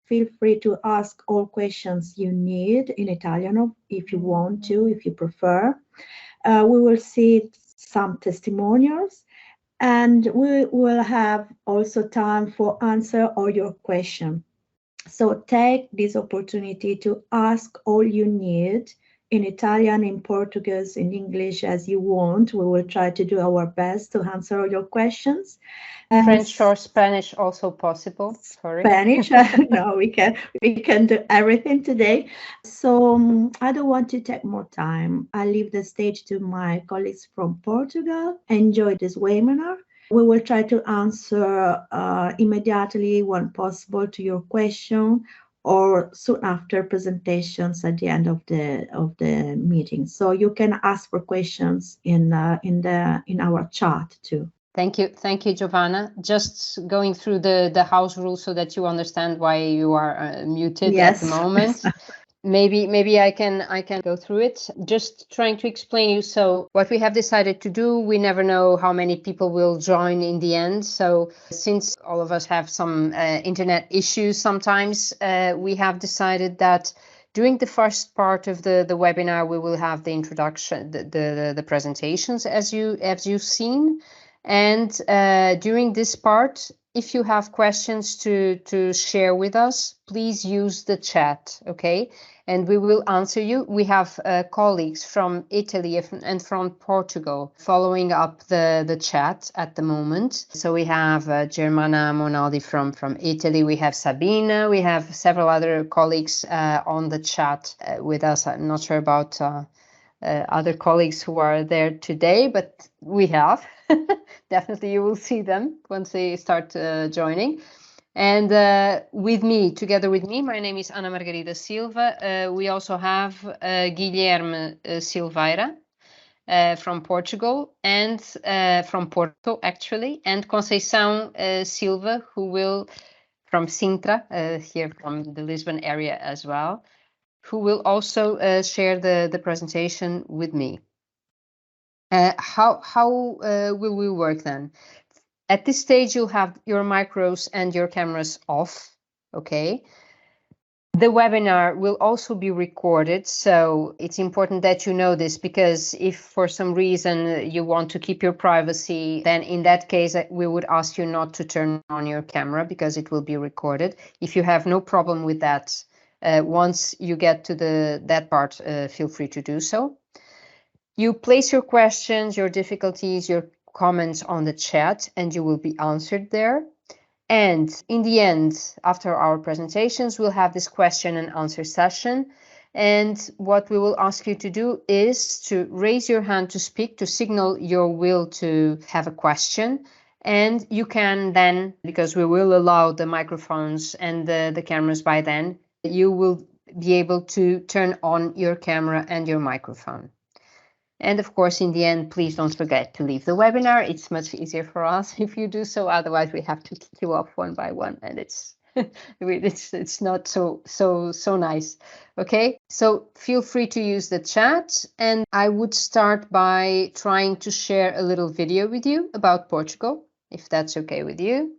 Feel free to ask all questions you need in Italian if you want to, if you prefer. We will see some testimonials, and we will have also time for answer all your questions. So take this opportunity to ask all you need in Italian, in Portuguese, in English, as you want. We will try to do our best to answer all your questions. French or Spanish also possible. Sorry. Spanish. No, we can do everything today. So I don't want to take more time. I leave the stage to my colleagues from Portugal. Enjoy this webinar. We will try to answer immediately when possible to your question, or soon after presentations at the end of the meeting. So you can ask for questions in our chat too. Thank you, Giovanna. Just going through the house rules so that you understand why you are muted at the moment. Maybe I can go through it. Just trying to explain you. So what we have decided to do, we never know how many people will join in the end. So since all of us have some internet issues sometimes, we have decided that during the first part of the webinar, we will have the introduction, the presentations as you've seen. And during this part, if you have questions to share with us, please use the chat, okay? And we will answer you. We have colleagues from Italy and from Portugal following up the chat at the moment. So we have Germana Monaldi from Italy. We have Sabina. We have several other colleagues on the chat with us. I'm not sure about other colleagues who are there today, but we have. Definitely you will see them once they start joining. And together with me, my name is Margarida Silva. We also have Guilherme Silveira from Portugal and from Porto, actually, and Conceição Silva, who will, from Sintra, here from the Lisbon area as well, who will also share the presentation with me. How will we work then? At this stage, you'll have your micros and your cameras off, okay? The webinar will also be recorded, so it's important that you know this, because if for some reason you want to keep your privacy, then in that case, we would ask you not to turn on your camera because it will be recorded. If you have no problem with that, once you get to that part, feel free to do so. You place your questions, your difficulties, your comments on the chat, and you will be answered there. And in the end, after our presentations, we'll have this question and answer session. And what we will ask you to do is to raise your hand to speak, to signal your will to have a question. And you can then, because we will allow the microphones and the cameras by then, you will be able to turn on your camera and your microphone. And of course, in the end, please don't forget to leave the webinar. It's much easier for us if you do so. Otherwise, we have to kick you off one by one, and it's not so nice. Okay, so feel free to use the chat, and I would start by trying to share a little video with you about Portugal, if that's okay with you.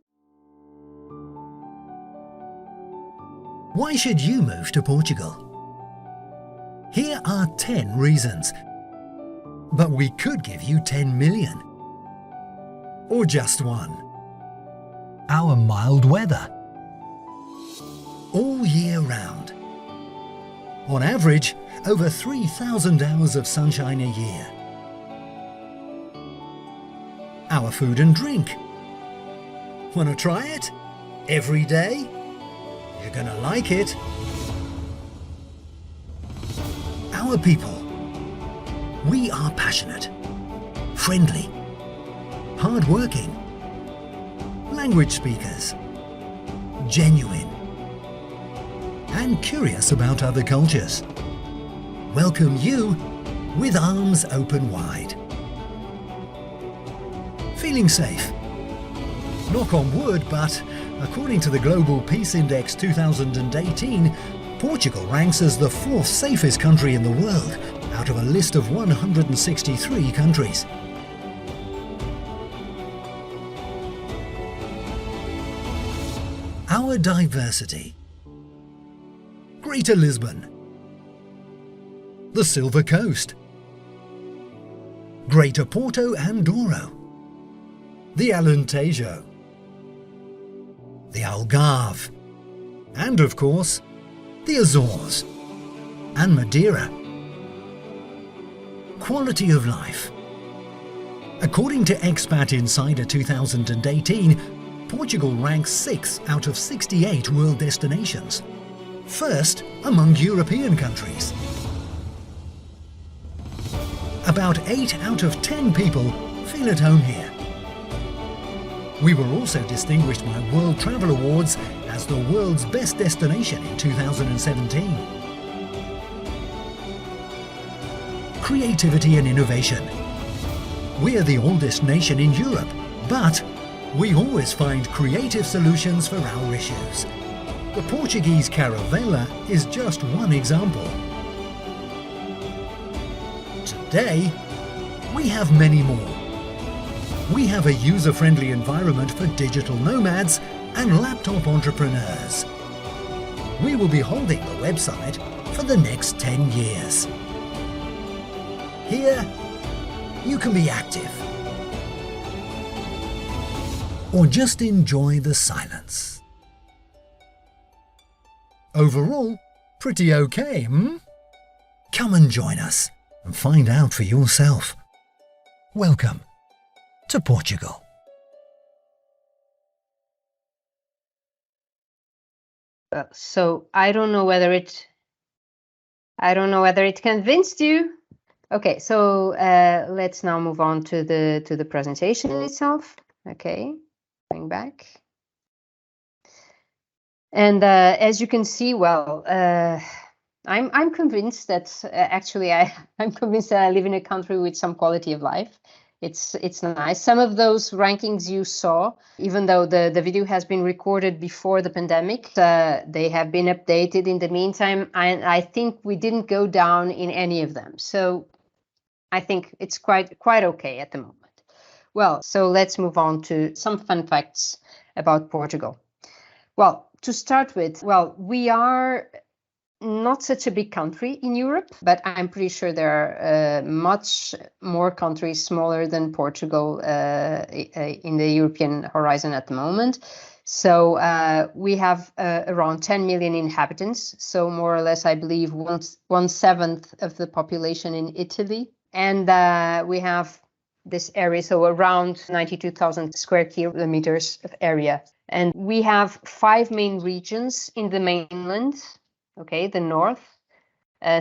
Why should you move to Portugal? Here are 10 reasons. But we could give you 10 million. Or just one. Our mild weather. All year round. On average, over 3,000 hours of sunshine a year. Our food and drink. Wanna try it? Every day? You're gonna like it. Our people. We are passionate, friendly, hard-working, language speakers, genuine, and curious about other cultures. Welcome you with arms open wide. Feeling safe? Knock on wood, but according to the Global Peace Index 2018, Portugal ranks as the 4th safest country in the world, out of a list of 163 countries. Our diversity. Greater Lisbon, the Silva Coast, Greater Porto and Douro, the Alentejo, the Algarve, and of course, the Azores and Madeira. Quality of life. According to Expat Insider 2018, Portugal ranks 6 out of 68 world destinations, first among European countries. About 8 out of 10 people feel at home here. We were also distinguished by World Travel Awards as the world's best destination in 2017. Creativity and innovation. We're the oldest nation in Europe, but we always find creative solutions for our issues. The Portuguese caravela is just one example. Today, we have many more. We have a user-friendly environment for digital nomads and laptop entrepreneurs. We will be holding the website for the next 10 years. Here, you can be active or just enjoy the silence. Overall, pretty okay, hmm? Come and join us and find out for yourself. Welcome to Portugal. So I don't know whether it convinced you. Okay, so let's now move on to the presentation itself. Okay, going back. And as you can see, well, I'm convinced that actually I'm convinced that I live in a country with some quality of life. It's nice. Some of those rankings you saw, even though the video has been recorded before the pandemic, they have been updated in the meantime, and I think we didn't go down in any of them. So I think it's quite okay at the moment. Well, so let's move on to some fun facts about Portugal. Well, to start with, well, we are not such a big country in Europe, but I'm pretty sure there are much more countries smaller than Portugal in the European horizon at the moment. So we have around 10 million inhabitants. So more or less, I believe, 1/7 of the population in Italy. And we have this area, so around 92,000 square kilometers of area. And we have 5 main regions in the mainland. Okay, the north,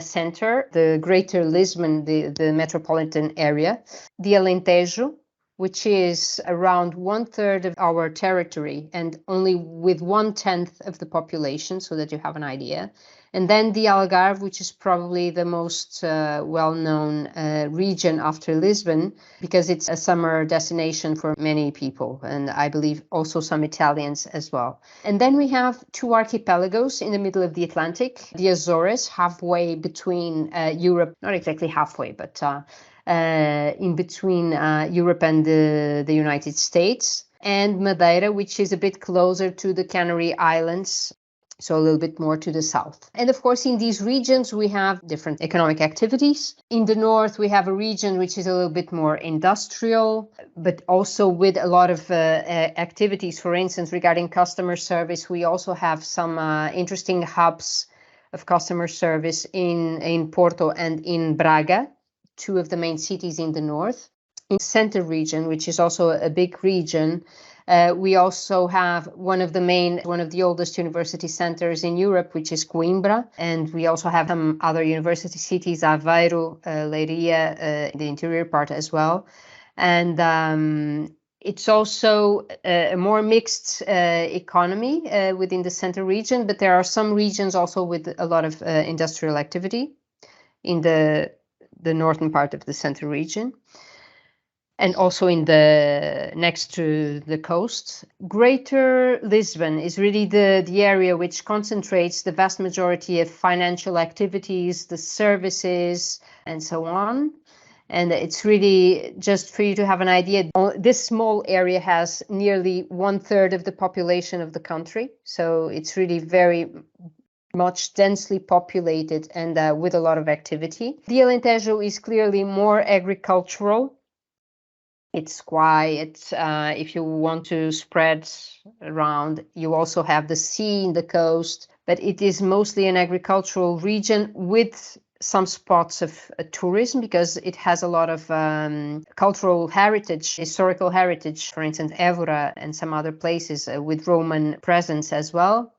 center, the Greater Lisbon, the metropolitan area, the Alentejo, which is around 1/3 of our territory and only with 1/10 of the population, so that you have an idea. And then the Algarve, which is probably the most well-known region after Lisbon, because it's a summer destination for many people, and I believe also some Italians as well. And then we have 2 archipelagos in the middle of the Atlantic, the Azores, halfway between Europe, not exactly halfway, but in between Europe and the United States, and Madeira, which is a bit closer to the Canary Islands, so a little bit more to the south. And of course, in these regions, we have different economic activities. In the north, we have a region which is a little bit more industrial, but also with a lot of activities. For instance, regarding customer service, we also have some interesting hubs of customer service in Porto and in Braga, 2 of the main cities in the north. In the center region, which is also a big region, we also have one of the oldest university centers in Europe, which is Coimbra. And we also have some other university cities, Aveiro, Leiria, the interior part as well. And it's also a more mixed economy within the center region, but there are some regions also with a lot of industrial activity in the northern part of the center region. And also in the next to the coast. Greater Lisbon is really the area which concentrates the vast majority of financial activities, the services, and so on. And it's really, just for you to have an idea, this small area has nearly 1/3 of the population of the country. So it's really much densely populated and with a lot of activity. The Alentejo is clearly more agricultural. It's quiet. If you want to spread around, you also have the sea in the coast, but it is mostly an agricultural region with some spots of tourism because it has a lot of cultural heritage, historical heritage, for instance, Évora and some other places with Roman presence as well.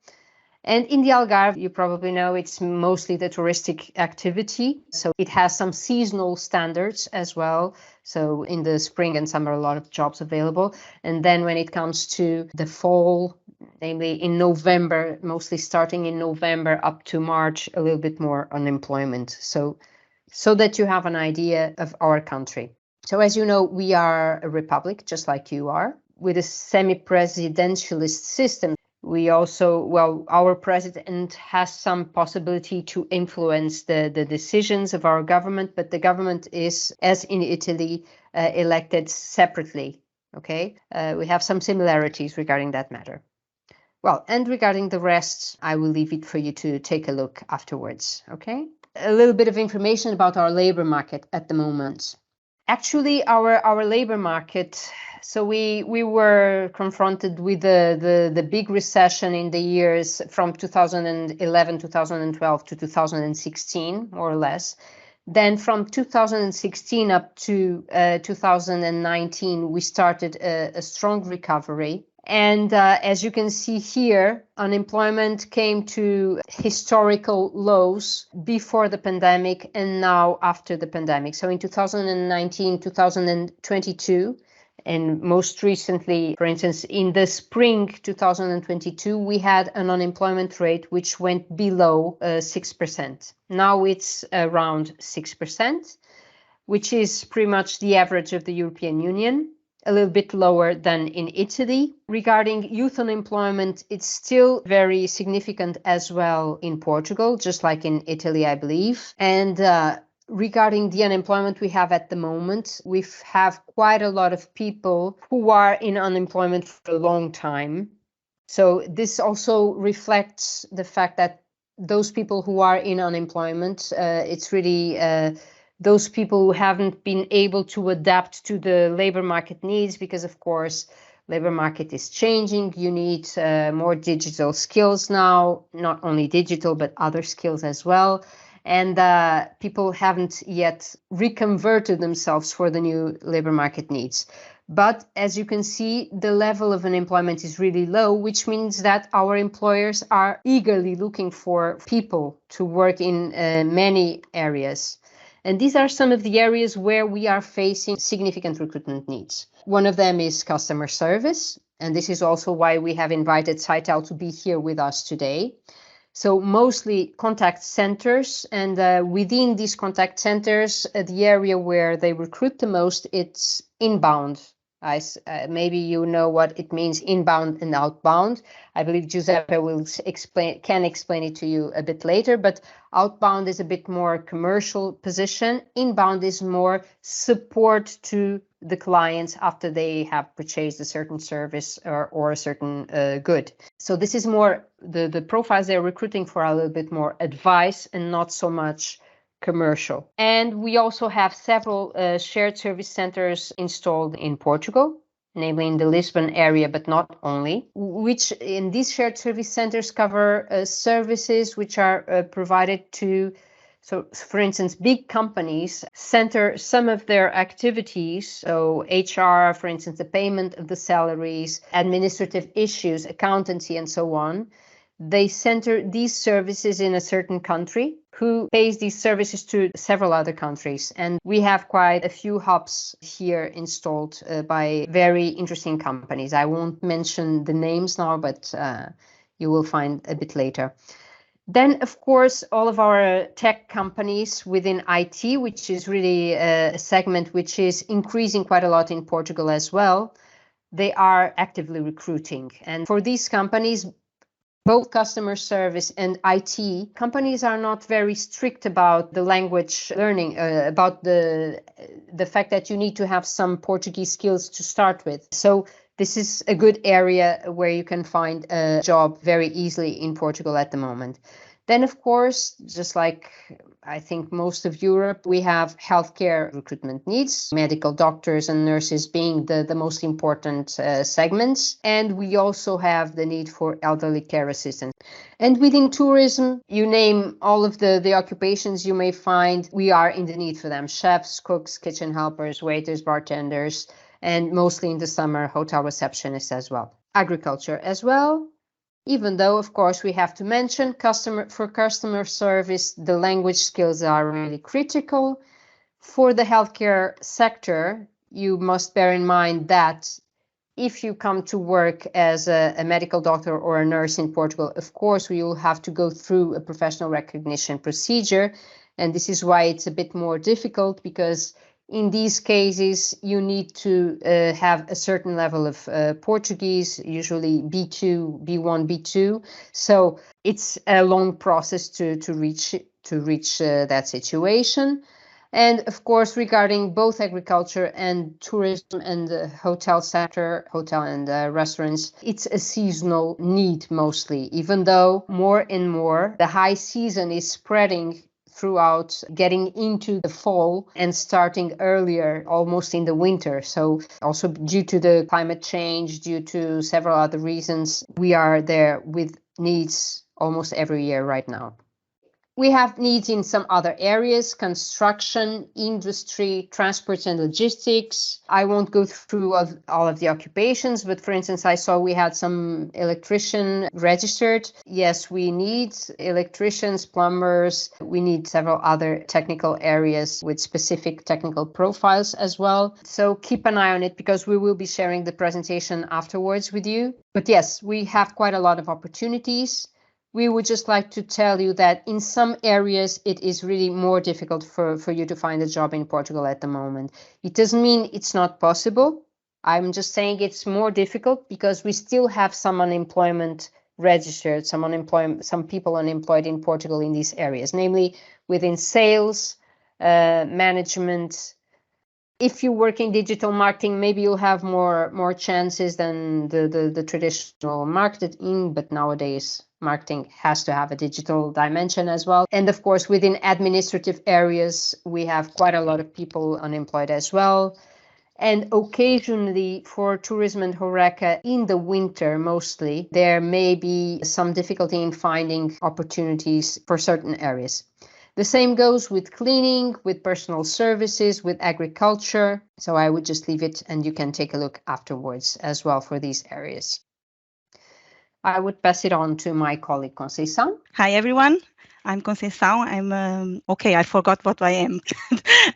And in the Algarve, you probably know it's mostly the touristic activity. So it has some seasonal standards as well. So in the spring and summer, a lot of jobs available. And then when it comes to the fall, namely in November, mostly starting in November up to March, a little bit more unemployment. So that you have an idea of our country. So as you know, we are a republic, just like you are, with a semi-presidentialist system. We also, well, our president has some possibility to influence the decisions of our government, but the government is, as in Italy, elected separately, okay? We have some similarities regarding that matter. Well, and regarding the rest, I will leave it for you to take a look afterwards, okay? A little bit of information about our labor market at the moment. Actually, our labor market, so we were confronted with the big recession in the years from 2011, 2012 to 2016, more or less. Then from 2016 up to 2019, we started a strong recovery. And as you can see here, unemployment came to historical lows before the pandemic and now after the pandemic. So in 2019, 2022, and most recently, for instance, in the spring 2022, we had an unemployment rate which went below 6%. Now it's around 6%, which is pretty much the average of the European Union. A little bit lower than in Italy. Regarding youth unemployment, it's still very significant as well in Portugal, just like in Italy, I believe. And regarding the unemployment we have at the moment, we have quite a lot of people who are in unemployment for a long time. So this also reflects the fact that those people who are in unemployment, it's really those people who haven't been able to adapt to the labor market needs because, of course, labor market is changing. You need more digital skills now, not only digital, but other skills as well. And people haven't yet reconverted themselves for the new labor market needs. But as you can see, the level of unemployment is really low, which means that our employers are eagerly looking for people to work in many areas. And these are some of the areas where we are facing significant recruitment needs. One of them is customer service. And this is also why we have invited SITEL to be here with us today. So mostly contact centers. And within these contact centers, the area where they recruit the most, it's inbound. Maybe you know what it means, inbound and outbound. I believe Giuseppe can explain it to you a bit later, but outbound is a bit more commercial position. Inbound is more support to the clients after they have purchased a certain service or a certain good. So this is more, the profiles they're recruiting for are a little bit more advice and not so much commercial. And we also have several shared service centers installed in Portugal, namely in the Lisbon area, but not only, which in these shared service centers cover services which are provided to, so for instance, big companies center some of their activities, so HR, for instance, the payment of the salaries, administrative issues, accountancy, and so on. They center these services in a certain country who pays these services to several other countries. And we have quite a few hubs here installed by very interesting companies. I won't mention the names now, but you will find a bit later. Then, of course, all of our tech companies within IT, which is really a segment which is increasing quite a lot in Portugal as well, they are actively recruiting. And for these companies, both customer service and IT, companies are not very strict about the language learning, about the fact that you need to have some Portuguese skills to start with. So this is a good area where you can find a job very easily in Portugal at the moment. Then, of course, just like I think most of Europe, we have healthcare recruitment needs, medical doctors and nurses being the most important segments. And we also have the need for elderly care assistants. And within tourism, you name all of the occupations you may find, we are in the need for them. Chefs, cooks, kitchen helpers, waiters, bartenders, and mostly in the summer, hotel receptionists as well. Agriculture as well. Even though, of course, we have to mention for customer service, the language skills are really critical. For the healthcare sector, you must bear in mind that if you come to work as a medical doctor or a nurse in Portugal, of course, we will have to go through a professional recognition procedure. And this is why it's a bit more difficult, because in these cases, you need to have a certain level of Portuguese, usually B2, B1, B2. So it's a long process to reach that situation. And of course, regarding both agriculture and tourism and the hotel sector, hotel and restaurants, it's a seasonal need mostly, even though more and more the high season is spreading throughout, getting into the fall and starting earlier, almost in the winter. So also due to the climate change, due to several other reasons, we are there with needs almost every year right now. We have needs in some other areas: construction, industry, transport and logistics. I won't go through all of the occupations, but for instance, I saw we had some electrician registered. Yes, we need electricians, plumbers. We need several other technical areas with specific technical profiles as well. So keep an eye on it, because we will be sharing the presentation afterwards with you. But yes, we have quite a lot of opportunities. We would just like to tell you that in some areas, it is really more difficult for you to find a job in Portugal at the moment. It doesn't mean it's not possible. I'm just saying it's more difficult because we still have some unemployment registered, some people unemployed in Portugal in these areas, namely within sales, management. If you work in digital marketing, maybe you'll have more chances than the traditional marketing, but nowadays marketing has to have a digital dimension as well. And of course, within administrative areas, we have quite a lot of people unemployed as well. And occasionally for tourism and HoReCa in the winter, mostly, there may be some difficulty in finding opportunities for certain areas. The same goes with cleaning, with personal services, with agriculture. So I would just leave it and you can take a look afterwards as well for these areas. I would pass it on to my colleague, Conceição. Hi, everyone. I'm Conceição. I forgot what I am.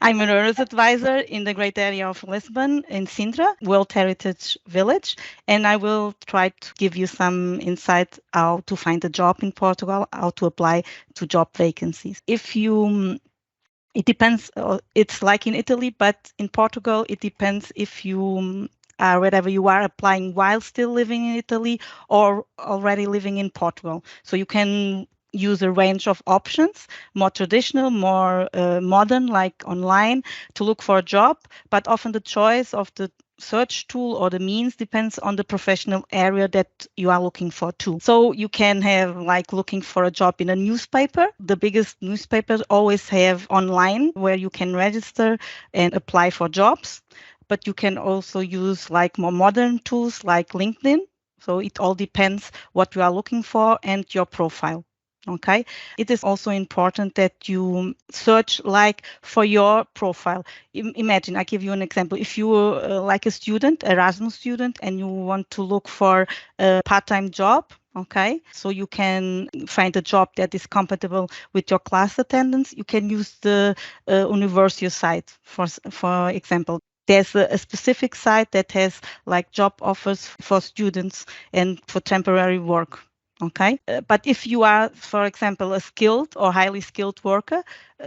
I'm an EURES advisor in the great area of Lisbon in Sintra, World Heritage Village, and I will try to give you some insight how to find a job in Portugal, how to apply to job vacancies. It depends, it's like in Italy, but in Portugal, it depends if you are wherever you are applying while still living in Italy or already living in Portugal. So you can use a range of options, more traditional, more modern, like online, to look for a job, but often the choice of the search tool or the means depends on the professional area that you are looking for too. So you can have like looking for a job in a newspaper. The biggest newspapers always have online where you can register and apply for jobs, but you can also use like more modern tools like LinkedIn. So it all depends what you are looking for and your profile. Okay, it is also important that you search like for your profile. Imagine, I give you an example. If you are like a student, Erasmus student, and you want to look for a part-time job, okay, so you can find a job that is compatible with your class attendance. You can use the university site, for example. There's a specific site that has like job offers for students and for temporary work. Okay, but if you are, for example, a skilled or highly skilled worker,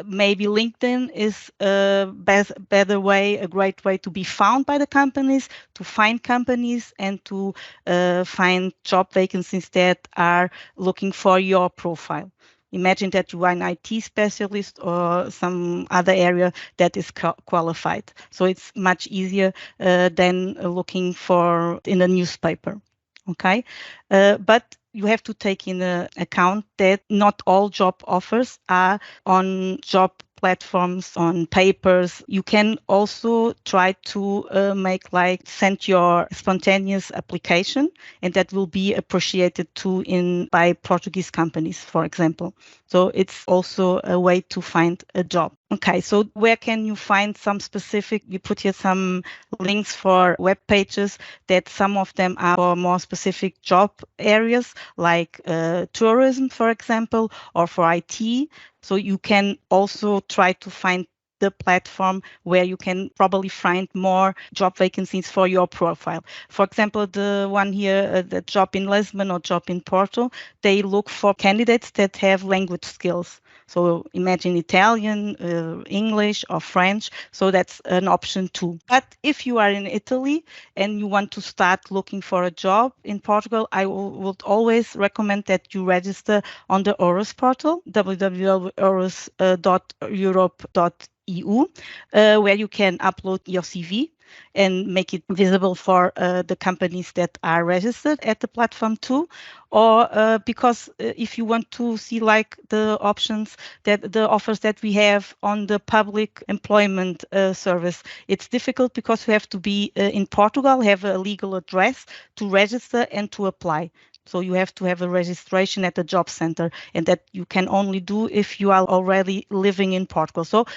maybe LinkedIn is a great way to be found by the companies, to find companies and to find job vacancies that are looking for your profile. Imagine that you are an IT specialist or some other area that is qualified. So it's much easier than looking for in a newspaper. Okay, but you have to take in account that not all job offers are on job platforms, on papers. You can also try to send your spontaneous application, and that will be appreciated too by Portuguese companies, for example. So it's also a way to find a job. Okay, so where can you find some specific, we put here some links for web pages that some of them are for more specific job areas like tourism, for example, or for IT. So you can also try to find the platform where you can probably find more job vacancies for your profile. For example, the one here, the job in Lisbon or job in Porto, they look for candidates that have language skills. So imagine Italian, English, or French. So that's an option too. But if you are in Italy and you want to start looking for a job in Portugal, I would always recommend that you register on the EURES portal, www.eures.europe.eu, where you can upload your CV and make it visible for the companies that are registered at the platform too. Or because if you want to see like the options, that the offers that we have on the public employment service, it's difficult because you have to be in Portugal, have a legal address to register and to apply. So you have to have a registration at the job center, and that you can only do if you are already living in Portugal. So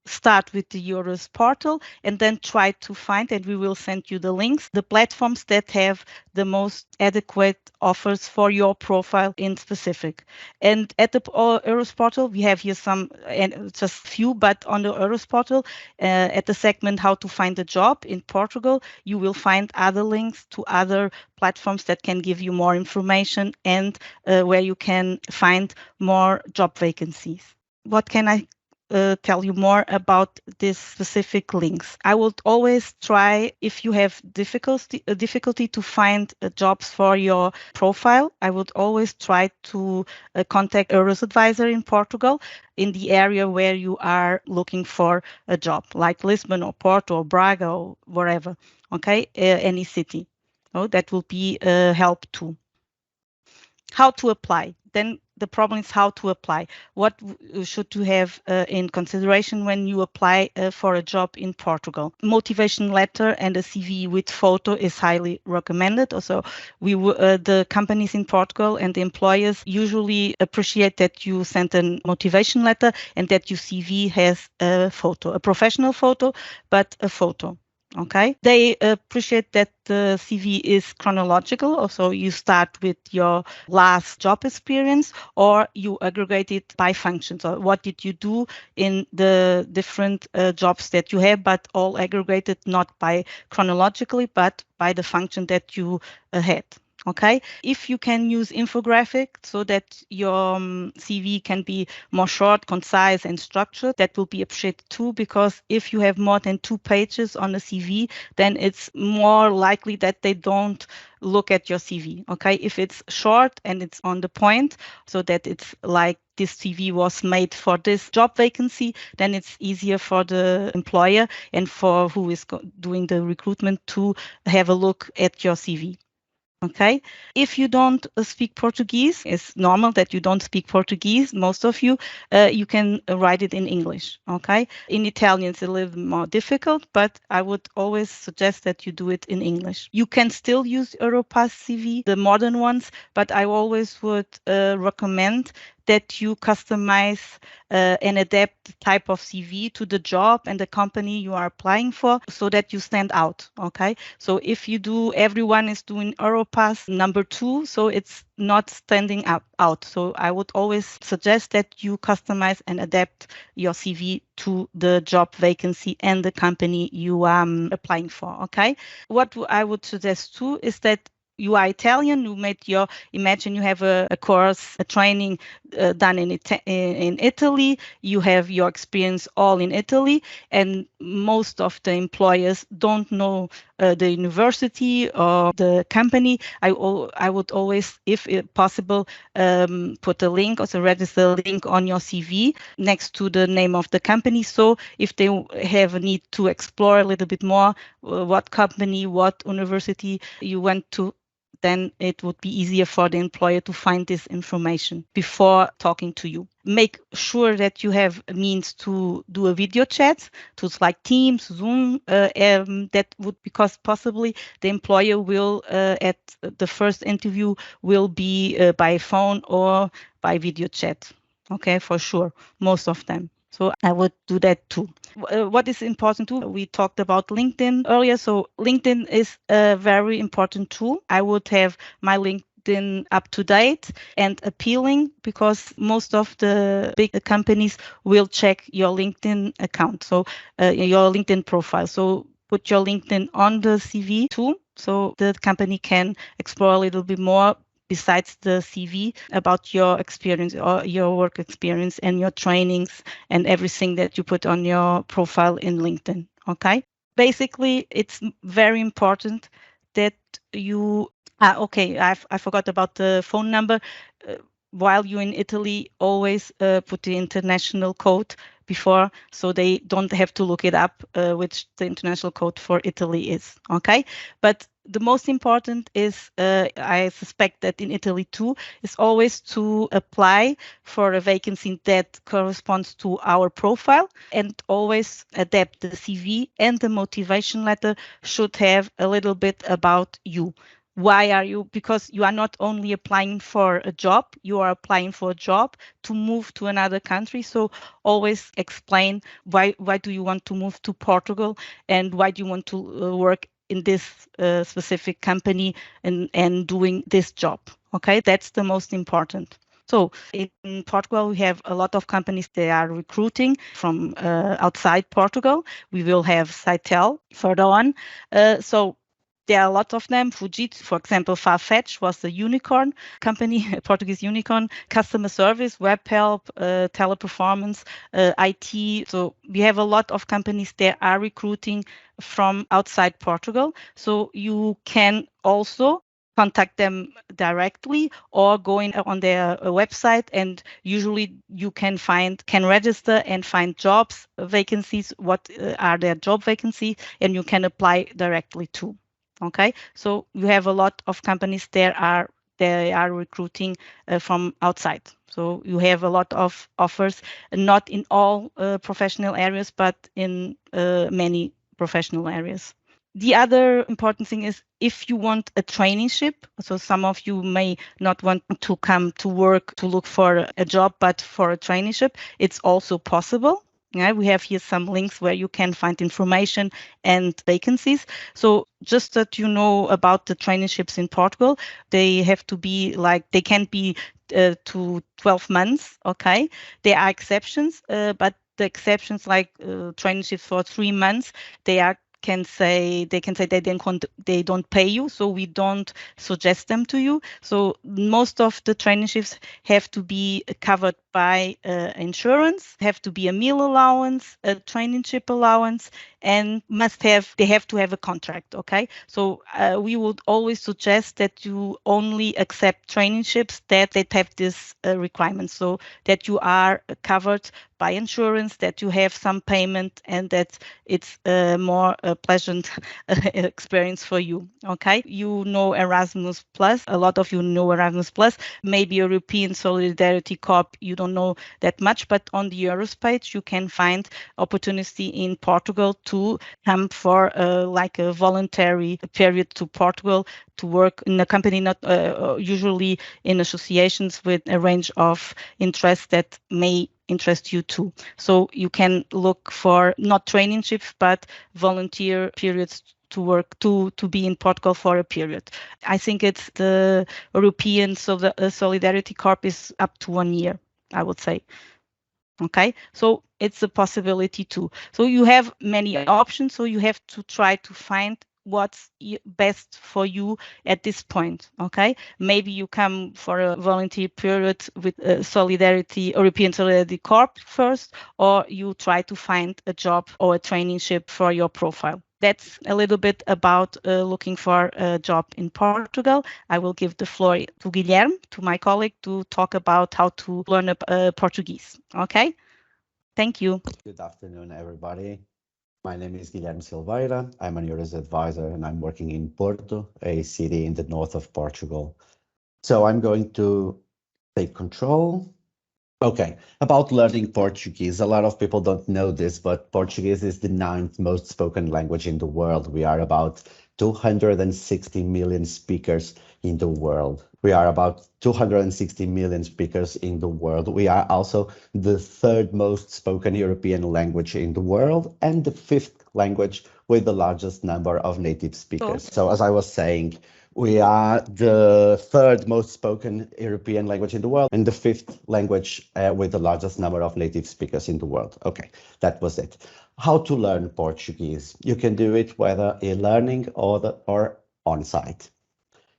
start with the EURES portal and then try to find, and we will send you the links, the platforms that have the most adequate offers for your profile in specific. And at the EURES portal, we have here some, and just few, but on the EURES portal, at the segment how to find a job in Portugal, you will find other links to other platforms that can give you more information and where you can find more job vacancies. What can I tell you more about these specific links? I would always try, if you have difficulty to find jobs for your profile, I would always try to contact EURES advisor in Portugal in the area where you are looking for a job, like Lisbon or Porto or Braga or wherever, okay, any city. So that will be help too. How to apply? Then the problem is how to apply. What should you have in consideration when you apply for a job in Portugal? Motivation letter and a CV with photo is highly recommended. Also, the companies in Portugal and the employers usually appreciate that you send a motivation letter and that your CV has a photo, a professional photo, but a photo. Okay, they appreciate that the CV is chronological. Also, you start with your last job experience, or you aggregate it by functions. So what did you do in the different jobs that you have, but all aggregated not by chronologically, but by the function that you had. Okay, if you can use infographic so that your CV can be more short, concise, and structured, that will be appreciated too, because if you have more than 2 pages on a CV, then it's more likely that they don't look at your CV. Okay, if it's short and it's on the point, so that it's like this CV was made for this job vacancy, then it's easier for the employer and for who is doing the recruitment to have a look at your CV. Okay, if you don't speak Portuguese, it's normal that you don't speak Portuguese, most of you, you can write it in English. Okay, in Italian it's a little more difficult, but I would always suggest that you do it in English. You can still use Europass CV, the modern ones, but I always would recommend that you customize and adapt the type of CV to the job and the company you are applying for, so that you stand out. Okay, so if you do, everyone is doing Europass number 2, so it's not standing out. So I would always suggest that you customize and adapt your CV to the job vacancy and the company you are applying for. Okay, what I would suggest too is that you are Italian, imagine you have a course, a training done in Italy, you have your experience all in Italy, and most of the employers don't know the university or the company. I would always, if possible, put a link, also register a link on your CV next to the name of the company. So if they have a need to explore a little bit more what company, what university you went to then it would be easier for the employer to find this information before talking to you. Make sure that you have a means to do a video chat, tools like Teams, Zoom, that would, because possibly the employer will, at the first interview, will be by phone or by video chat. Okay, for sure, most of them. So I would do that too. What is important too, we talked about LinkedIn earlier. So LinkedIn is a very important tool. I would have my LinkedIn up to date and appealing, because most of the big companies will check your LinkedIn account, so your LinkedIn profile. So put your LinkedIn on the CV too, so the company can explore a little bit more besides the CV about your experience or your work experience and your trainings and everything that you put on your profile in LinkedIn. Okay. Basically, it's very important that you. Okay, I forgot about the phone number. While you're in Italy, always put the international code before, so they don't have to look it up, which the international code for Italy is. Okay, but the most important is, I suspect that in Italy too, is always to apply for a vacancy that corresponds to our profile, and always adapt the CV, and the motivation letter should have a little bit about you. Why are you? Because you are not only applying for a job, you are applying for a job to move to another country. So always explain why do you want to move to Portugal, and why do you want to work in this specific company and doing this job. Okay, that's the most important. So in Portugal, we have a lot of companies that are recruiting from outside Portugal. We will have SITEL further on. So there are a lot of them. Fujitsu, for example, Farfetch was the unicorn company, a Portuguese unicorn. Customer service, web help, teleperformance, IT. So we have a lot of companies that are recruiting from outside Portugal. So you can also contact them directly, or going on their website, and usually you can register and find jobs, vacancies, what are their job vacancies, and you can apply directly too. Okay, so you have a lot of companies they are recruiting from outside. So you have a lot of offers, not in all professional areas, but in many professional areas. The other important thing is, if you want a traineeship, so some of you may not want to come to work to look for a job, but for a traineeship, it's also possible. Yeah, we have here some links where you can find information and vacancies. So just that you know about the traineeships in Portugal, they have to be they can't be to 12 months. Okay, there are exceptions, but the exceptions like traineeships for 3 months, they can say they don't pay you, so we don't suggest them to you. So most of the traineeships have to be covered by insurance, have to be a meal allowance, a traineeship allowance, and they have to have a contract. Okay, so we would always suggest that you only accept traineeships that have this requirement, so that you are covered by insurance, that you have some payment, and that it's a more pleasant experience for you. Okay, you know Erasmus Plus, a lot of you know Erasmus Plus, maybe European Solidarity Corps, you don't know that much, but on the EURES page you can find opportunity in Portugal to come for a voluntary period to Portugal to work in a company, not usually in associations with a range of interests that may interest you too. So you can look for not traineeships, but volunteer periods to work to be in Portugal for a period. I think it's the European Solidarity Corps is up to 1 year, I would say. Okay, so it's a possibility too. So you have many options, so you have to try to find what's best for you at this point. Okay, maybe you come for a volunteer period with European Solidarity Corps first, or you try to find a job or a traineeship for your profile. That's a little bit about looking for a job in Portugal. I will give the floor to Guilherme, to my colleague, to talk about how to learn Portuguese. Okay, thank you. Good afternoon, everybody. My name is Guilherme Silveira. I'm an EURES advisor and I'm working in Porto, a city in the north of Portugal. So I'm going to take control. Okay, about learning Portuguese. A lot of people don't know this, but Portuguese is the 9th most spoken language in the world. We are about 260 million speakers in the world. We are about 260 million speakers in the world. We are also the 3rd most spoken European language in the world and the 5th language with the largest number of native speakers. So as I was saying, we are the 3rd most spoken European language in the world and the 5th language with the largest number of native speakers in the world. Okay, that was it. How to learn Portuguese? You can do it whether e-learning or on-site.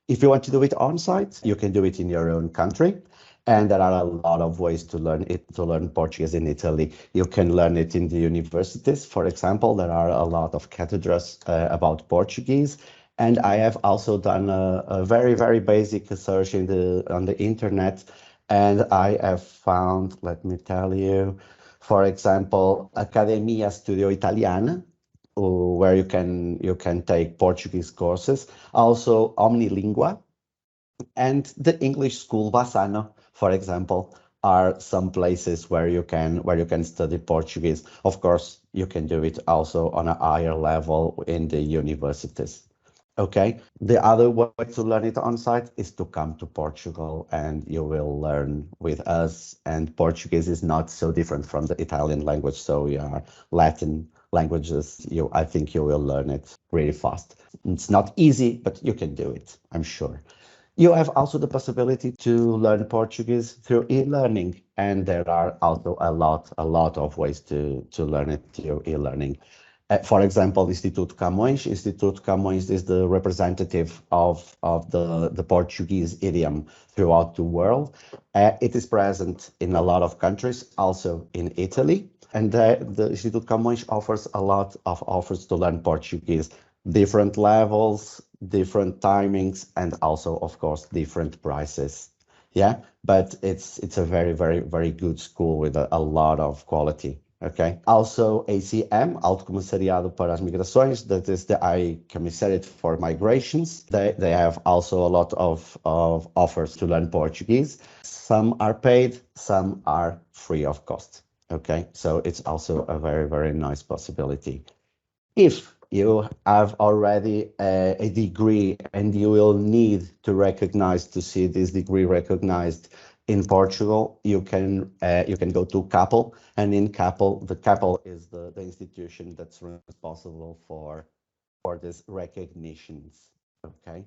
If you want to do it on-site, you can do it in your own country. And there are a lot of ways to learn Portuguese in Italy. You can learn it in the universities. For example, there are a lot of cathedrals about Portuguese. And I have also done a very, very basic search on the internet. And I have found, let me tell you, for example, Academia Studio Italiana, where you can take Portuguese courses. Also Omnilingua and the English School Bassano, for example, are some places where you can study Portuguese. Of course, you can do it also on a higher level in the universities. Okay, the other way to learn it on site is to come to Portugal and you will learn with us. And Portuguese is not so different from the Italian language. So yeah, Latin languages, I think you will learn it really fast. It's not easy, but you can do it, I'm sure. You have also the possibility to learn Portuguese through e-learning, and there are also a lot of ways to learn it through e-learning. For example, Instituto Camões. Instituto Camões is the representative of the Portuguese idiom throughout the world. It is present in a lot of countries, also in Italy. And the Instituto Camões offers a lot of offers to learn Portuguese, different levels, different timings, and also, of course, different prices. Yeah, but it's a very, very, very good school with a lot of quality. Okay. Also, ACM, Alto Comissariado para as Migrações, that is the High Commissariat for Migrations. They have also a lot of offers to learn Portuguese. Some are paid, some are free of cost. Okay, so it's also a very, very nice possibility. If you have already a degree and you will need to see this degree recognized in Portugal, you can go to CAPEL, and in CAPEL, the CAPEL is the institution that's responsible for these recognitions. Okay.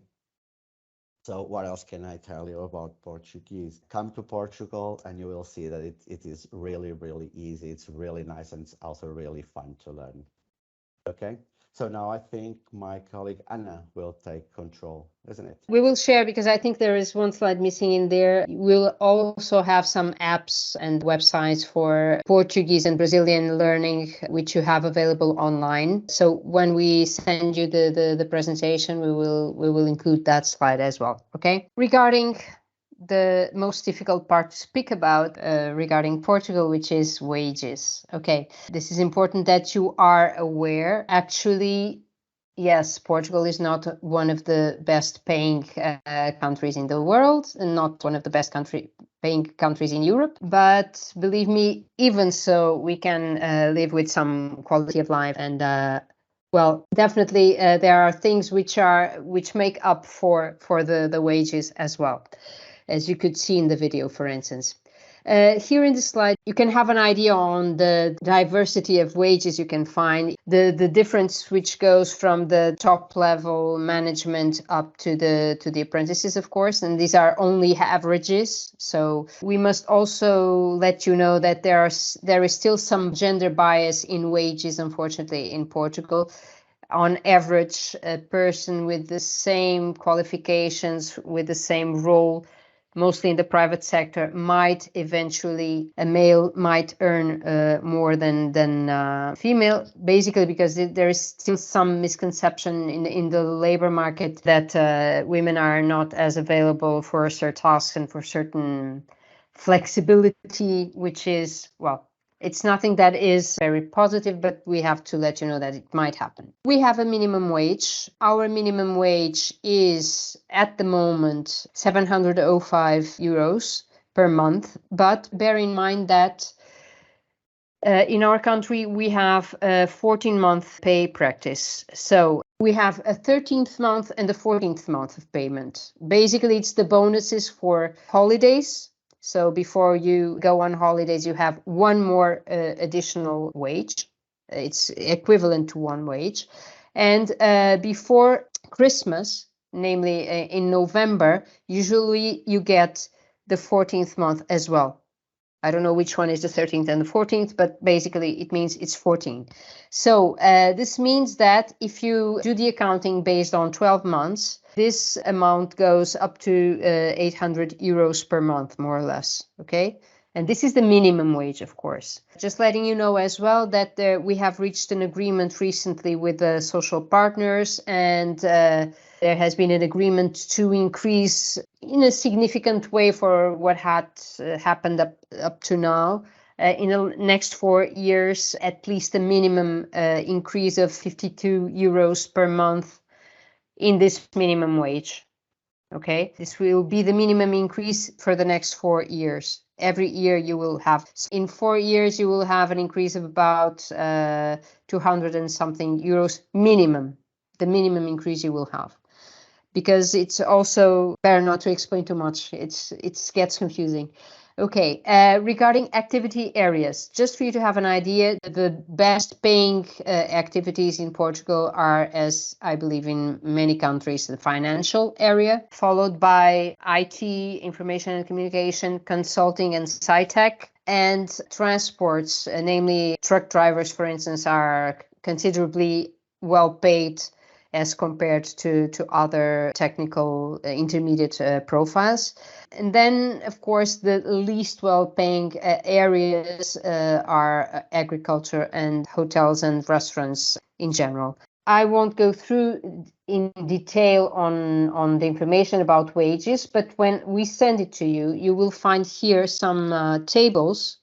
So what else can I tell you about Portuguese? Come to Portugal and you will see that it is really, really easy. It's really nice and it's also really fun to learn. Okay. So now I think my colleague Anna will take control, isn't it? We will share, because I think there is one slide missing in there. We'll also have some apps and websites for Portuguese and Brazilian learning, which you have available online. So when we send you the presentation, we will include that slide as well. Okay. Regarding the most difficult part to speak about regarding Portugal, which is wages. Okay, this is important that you are aware. Actually, yes, Portugal is not one of the best paying countries in the world, and not one of the best paying countries in Europe. But believe me, even so, we can live with some quality of life. And well, definitely there are things which make up for the wages as well, as you could see in the video, for instance. Here in the slide, you can have an idea on the diversity of wages you can find, the difference which goes from the top level management up to the apprentices, of course, and these are only averages. So we must also let you know that there is still some gender bias in wages, unfortunately, in Portugal. On average, a person with the same qualifications, with the same role, mostly in the private sector, a male might earn more than female, basically because there is still some misconception in the labor market that women are not as available for certain tasks and for certain flexibility, which is, well, It's nothing that is very positive, but we have to let you know that it might happen. We have a minimum wage. Our minimum wage is at the moment 705 euros per month. But bear in mind that in our country, we have a 14-month pay practice. So we have a 13th month and a 14th month of payment. Basically, it's the bonuses for holidays. So before you go on holidays, you have one more additional wage. It's equivalent to one wage. And before Christmas, namely in November, usually you get the 14th month as well. I don't know which one is the 13th and the 14th, but basically it means it's 14. So this means that if you do the accounting based on 12 months, this amount goes up to 800 euros per month, more or less, okay? And this is the minimum wage, of course. Just letting you know as well that we have reached an agreement recently with the social partners, and there has been an agreement to increase in a significant way for what had happened up to now. In the next 4 years, at least a minimum increase of 52 euros per month in this minimum wage. Okay, this will be the minimum increase for the next 4 years. Every year you will have, in 4 years, you will have an increase of about 200 and something euros minimum, the minimum increase you will have. Because it's also better not to explain too much. It gets confusing. Okay, regarding activity areas, just for you to have an idea, the best paying activities in Portugal are, as I believe in many countries, the financial area, followed by IT, information and communication, consulting and SITEL, and transports, namely truck drivers, for instance, are considerably well paid as compared to other technical intermediate profiles. And then, of course, the least well-paying areas are agriculture and hotels and restaurants in general. I won't go through in detail on the information about wages, but when we send it to you, you will find here some tables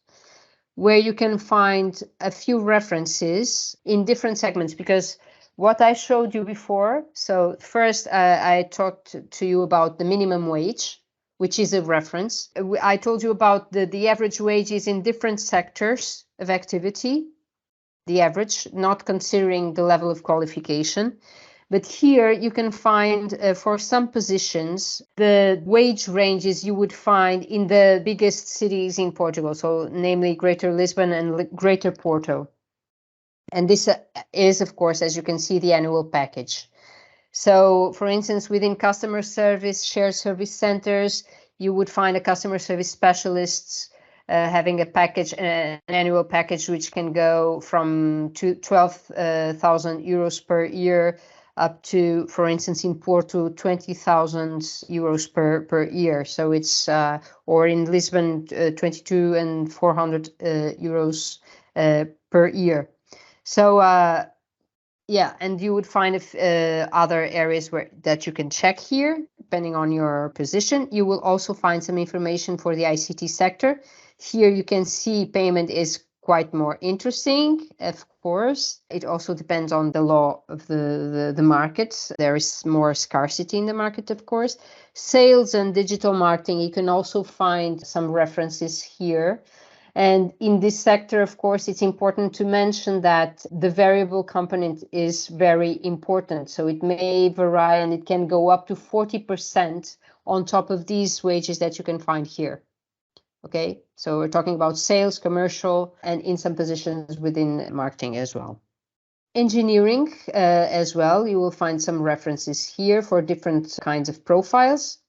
where you can find a few references in different segments, because what I showed you before, so first I talked to you about the minimum wage, which is a reference. I told you about the average wages in different sectors of activity, the average, not considering the level of qualification. But here you can find, for some positions, the wage ranges you would find in the biggest cities in Portugal, so namely Greater Lisbon and Greater Porto. And this is, of course, as you can see, the annual package. So, for instance, within customer service, shared service centers, you would find a customer service specialists having a package, an annual package, which can go from 12,000 euros per year up to, for instance, in Porto, 20,000 euros per year. So it's, or in Lisbon, 22 and 400 euros per year. So, yeah, and you would find other areas that you can check here, depending on your position. You will also find some information for the ICT sector. Here you can see payment is quite more interesting, of course. It also depends on the law of the market. There is more scarcity in the market, of course. Sales and digital marketing, you can also find some references here. And in this sector, of course, it's important to mention that the variable component is very important. So it may vary and it can go up to 40% on top of these wages that you can find here. Okay, so we're talking about sales, commercial, and in some positions within marketing as well. Engineering as well, you will find some references here for different kinds of profiles.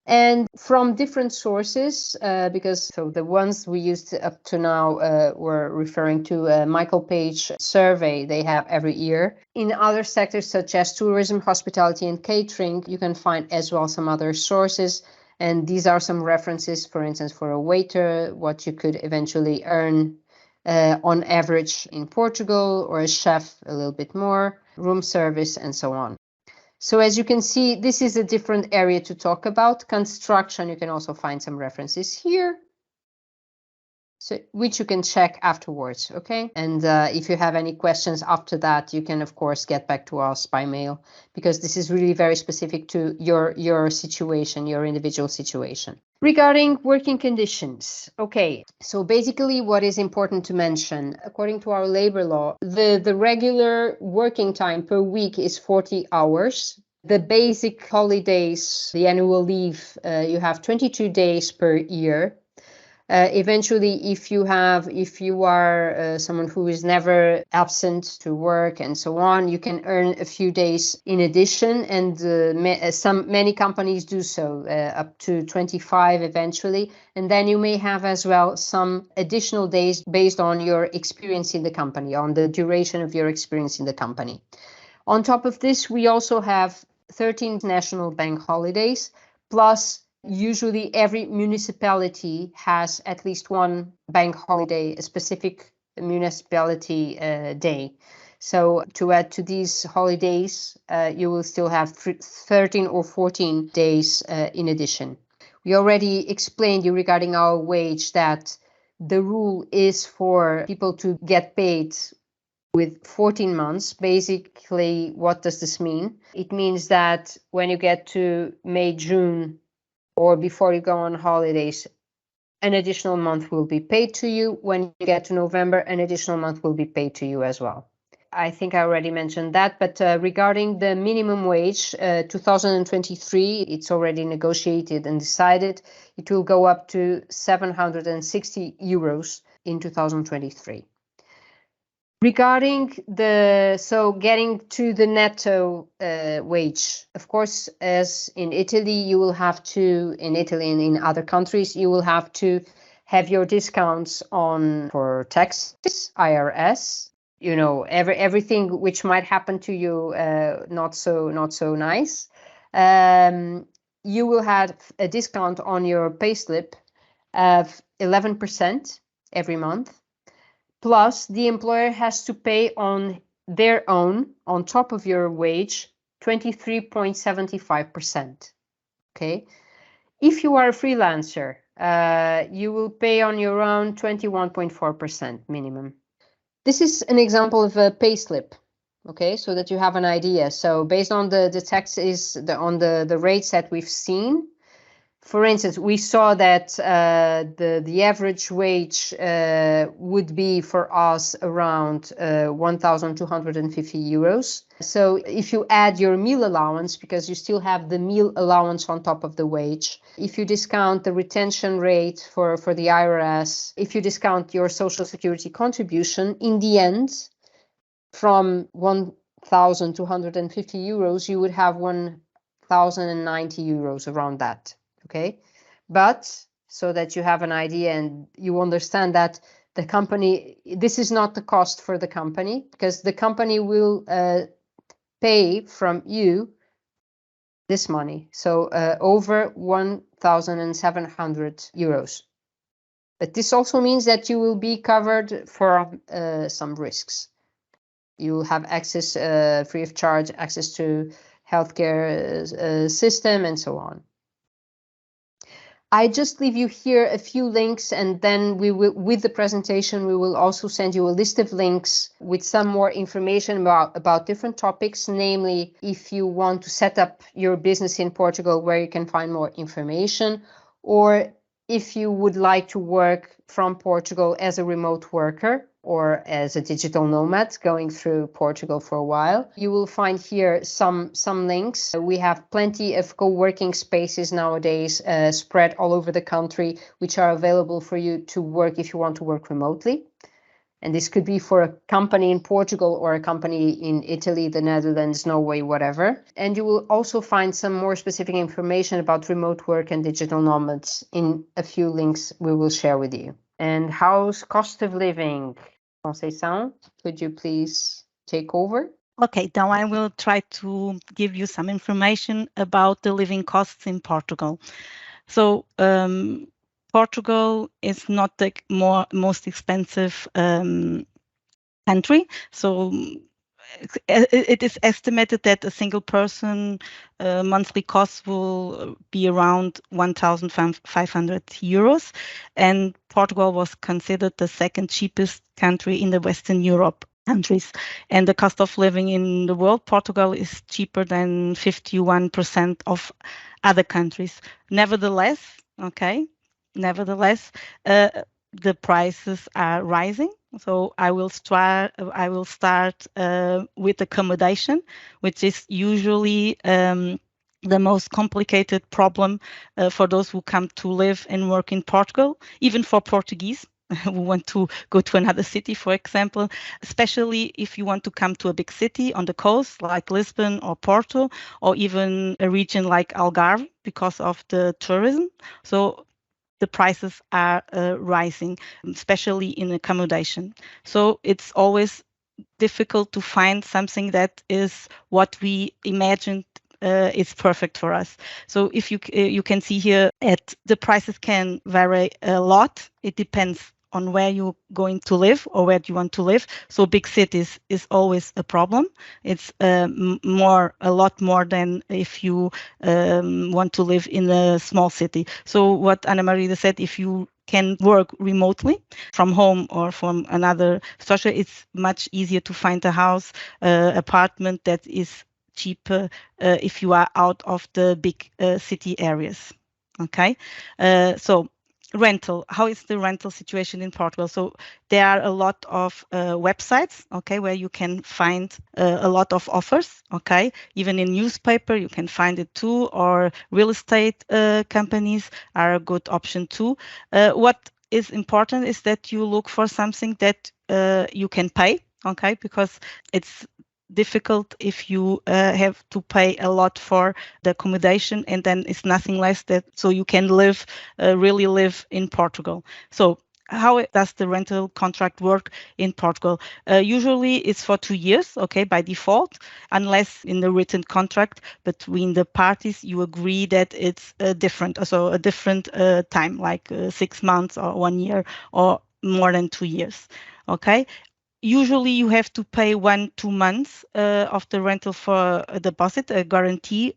And from different sources, because so the ones we used up to now were referring to a Michael Page survey they have every year. In other sectors such as tourism, hospitality, and catering, you can find as well some other sources. And these are some references, for instance, for a waiter, what you could eventually earn on average in Portugal, or a chef a little bit more, room service, and so on. So as you can see, this is a different area to talk about. Construction, you can also find some references here. So, which you can check afterwards, okay? And if you have any questions after that, you can, of course, get back to us by mail, because this is really very specific to your situation, your individual situation. Regarding working conditions, okay, so basically what is important to mention, according to our labor law, the regular working time per week is 40 hours. The basic holidays, the annual leave, you have 22 days per year. Eventually, if you are someone who is never absent to work and so on, you can earn a few days in addition, and many companies do so, up to 25 eventually. And then you may have as well some additional days based on your experience in the company, on the duration of your experience in the company. On top of this, we also have 13 national bank holidays, plus usually every municipality has at least one bank holiday, a specific municipality day. So to add to these holidays, you will still have 13 or 14 days in addition. We already explained you regarding our wage that the rule is for people to get paid with 14 months. Basically, what does this mean? It means that when you get to May, June, or before you go on holidays, an additional month will be paid to you. When you get to November, an additional month will be paid to you as well. I think I already mentioned that, but regarding the minimum wage, 2023, it's already negotiated and decided. It will go up to 760 euros in 2023. Regarding getting to the netto wage, of course, as in Italy, you will have to, in Italy and in other countries, you will have to have your discounts on for taxes, IRS, you know, everything which might happen to you, not so nice. You will have a discount on your payslip of 11% every month. Plus, the employer has to pay on their own, on top of your wage, 23.75%. Okay. If you are a freelancer, you will pay on your own 21.4% minimum. This is an example of a payslip. Okay, so that you have an idea. So based on the taxes, on the rates that we've seen, for instance, we saw that the average wage would be for us around 1,250 euros. So if you add your meal allowance, because you still have the meal allowance on top of the wage, if you discount the retention rate for the IRS, if you discount your social security contribution, in the end, from 1,250 euros, you would have 1,090 euros, around that. Okay, but so that you have an idea and you understand that the company, this is not the cost for the company, because the company will pay from you this money, so over 1,700 euros. But this also means that you will be covered for some risks. You will have access, free of charge, access to healthcare system and so on. I just leave you here a few links, and then we will, with the presentation, we will also send you a list of links with some more information about different topics, namely if you want to set up your business in Portugal, where you can find more information, or if you would like to work from Portugal as a remote worker or as a digital nomad going through Portugal for a while. You will find here some links. We have plenty of co-working spaces nowadays spread all over the country, which are available for you to work if you want to work remotely. And this could be for a company in Portugal or a company in Italy, the Netherlands, Norway, whatever. And you will also find some more specific information about remote work and digital nomads in a few links we will share with you. And how's cost of living? Conceição, could you please take over? Okay, now I will try to give you some information about the living costs in Portugal. So Portugal is not the most expensive country. So it is estimated that a single person monthly cost will be around 1,500 euros, and Portugal was considered the second cheapest country in the Western Europe countries. And the cost of living in the world, Portugal is cheaper than 51% of other countries. Nevertheless, the prices are rising. So I will start with accommodation, which is usually the most complicated problem for those who come to live and work in Portugal, even for Portuguese who want to go to another city, for example, especially if you want to come to a big city on the coast like Lisbon or Porto, or even a region like Algarve because of the tourism. So the prices are rising, especially in accommodation. So it's always difficult to find something that is what we imagined is perfect for us. So if you can see here at the prices can vary a lot. It depends on where you're going to live or where you want to live. So big cities is always a problem. It's a lot more than if you want to live in a small city. So what Ana Margarida said, if you can work remotely from home or from another structure, it's much easier to find a house, apartment that is cheaper if you are out of the big city areas. Okay, so rental. How is the rental situation in Portugal? So there are a lot of websites, okay, where you can find a lot of offers, okay. Even in newspaper, you can find it too, or real estate companies are a good option too. What is important is that you look for something that you can pay, okay, because it's difficult if you have to pay a lot for the accommodation and then it's nothing less that so you can really live in Portugal. So how does the rental contract work in Portugal? Usually it's for 2 years, okay, by default, unless in the written contract between the parties you agree that it's a different time, like 6 months or 1 year or more than 2 years, okay. Usually you have to pay 1-2 months of the rental for a deposit, a guarantee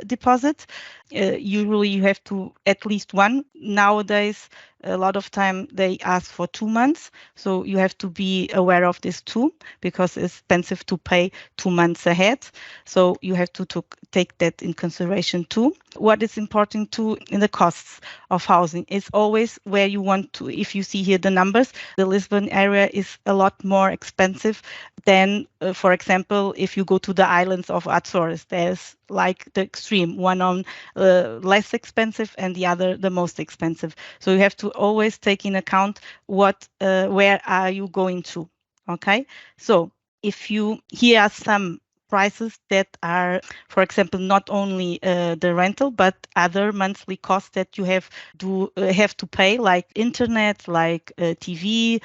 deposit. Usually you have to at least one. Nowadays, a lot of time they ask for 2 months. So you have to be aware of this too, because it's expensive to pay 2 months ahead. So you have to take that in consideration too. What is important too in the costs of housing is always where you want to, if you see here the numbers, the Lisbon area is a lot more expensive than, for example, if you go to the islands of Azores. There's like the extreme, one on less expensive and the other the most expensive. So you have to always take in account where are you going to, okay? So if here are some prices that are, for example, not only the rental, but other monthly costs that you have to pay, like internet, like TV,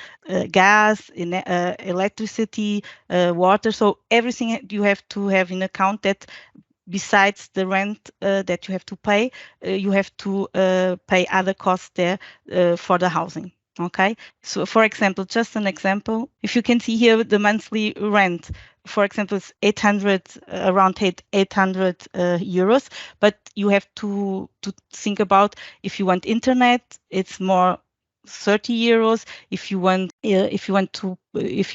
gas, electricity, water. So everything you have to have in account that besides the rent that you have to pay, you have to pay other costs there for the housing. Okay, so for example, just an example, if you can see here the monthly rent, for example, it's around 800 euros, but you have to think about if you want internet, it's more 30 euros. If you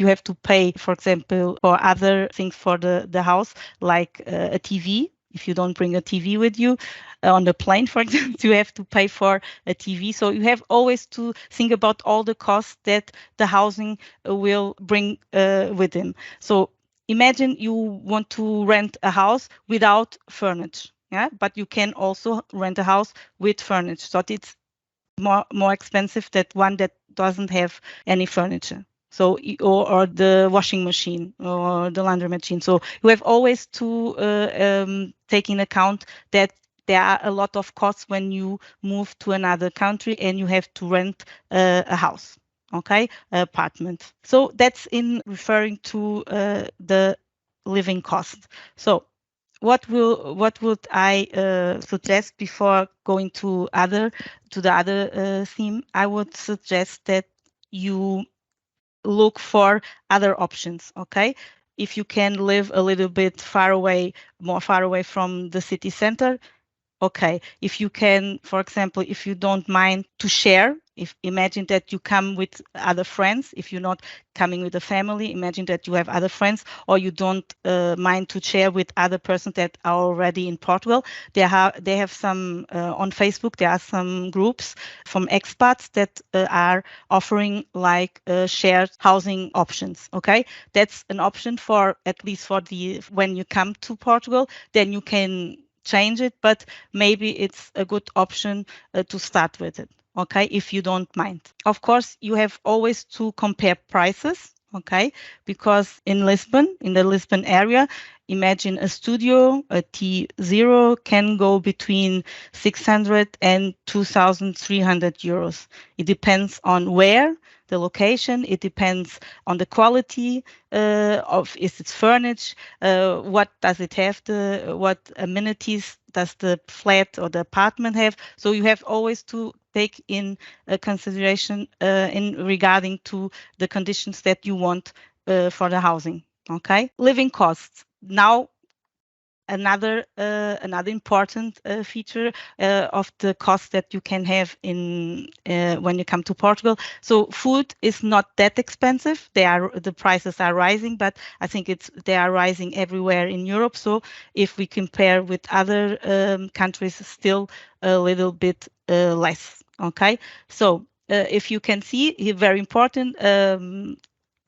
have to pay, for example, for other things for the house, like a TV. If you don't bring a TV with you on the plane, for example, you have to pay for a TV. So you have always to think about all the costs that the housing will bring with them. So imagine you want to rent a house without furniture, yeah, but you can also rent a house with furniture. So it's more expensive than one that doesn't have any furniture. So or the washing machine or the laundry machine. So you have always to take in account that there are a lot of costs when you move to another country and you have to rent a house, okay, apartment. So that's in referring to the living cost. So what would I suggest before going to the other theme? I would suggest that you look for other options, okay? if you can live a little bit more far away from the city center, okay. If you can, for example, if you don't mind to share, imagine that you come with other friends. If you're not coming with a family, imagine that you have other friends, or you don't mind to share with other persons that are already in Portugal. They have some on Facebook. There are some groups from expats that are offering like shared housing options. Okay, that's an option for at least for when you come to Portugal. Then you can change it, but maybe it's a good option to start with it. Okay, if you don't mind. Of course, you have always to compare prices. Okay, because in the Lisbon area, imagine a studio, a T0 can go between 600 and 2,300 euros. It depends on where, the location. It depends on the quality of is it furnished, what does it have, what amenities does the flat or the apartment have. So you have always to take in consideration in regarding to the conditions that you want for the housing. Okay, living costs. Now another important feature of the cost that you can have in when you come to Portugal. So food is not that expensive. The prices are rising, but I think they are rising everywhere in Europe. So if we compare with other countries, still a little bit less. Okay, so if you can see, very important.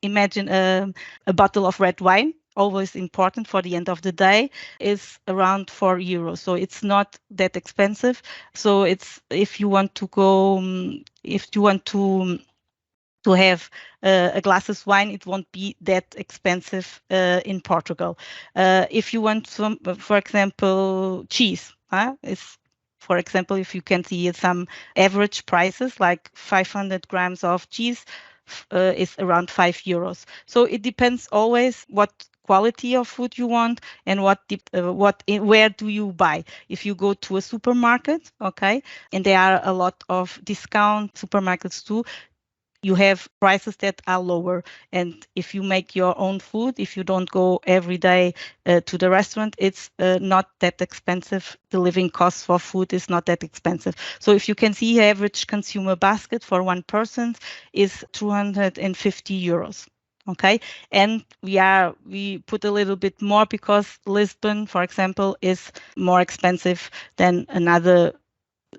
Imagine a bottle of red wine, always important for the end of the day, is around €4. So it's not that expensive. So it's if you want to go, if you want to have a glass of wine, it won't be that expensive in Portugal. If you want some, for example, cheese, for example, if you can see some average prices, like 500 grams of cheese is around €5. So it depends always what quality of food you want and where do you buy. If you go to a supermarket, okay, and there are a lot of discount supermarkets too, you have prices that are lower. And if you make your own food, if you don't go every day to the restaurant, it's not that expensive. The living cost for food is not that expensive. So if you can see, average consumer basket for one person is €250. Okay, and we put a little bit more because Lisbon, for example, is more expensive than another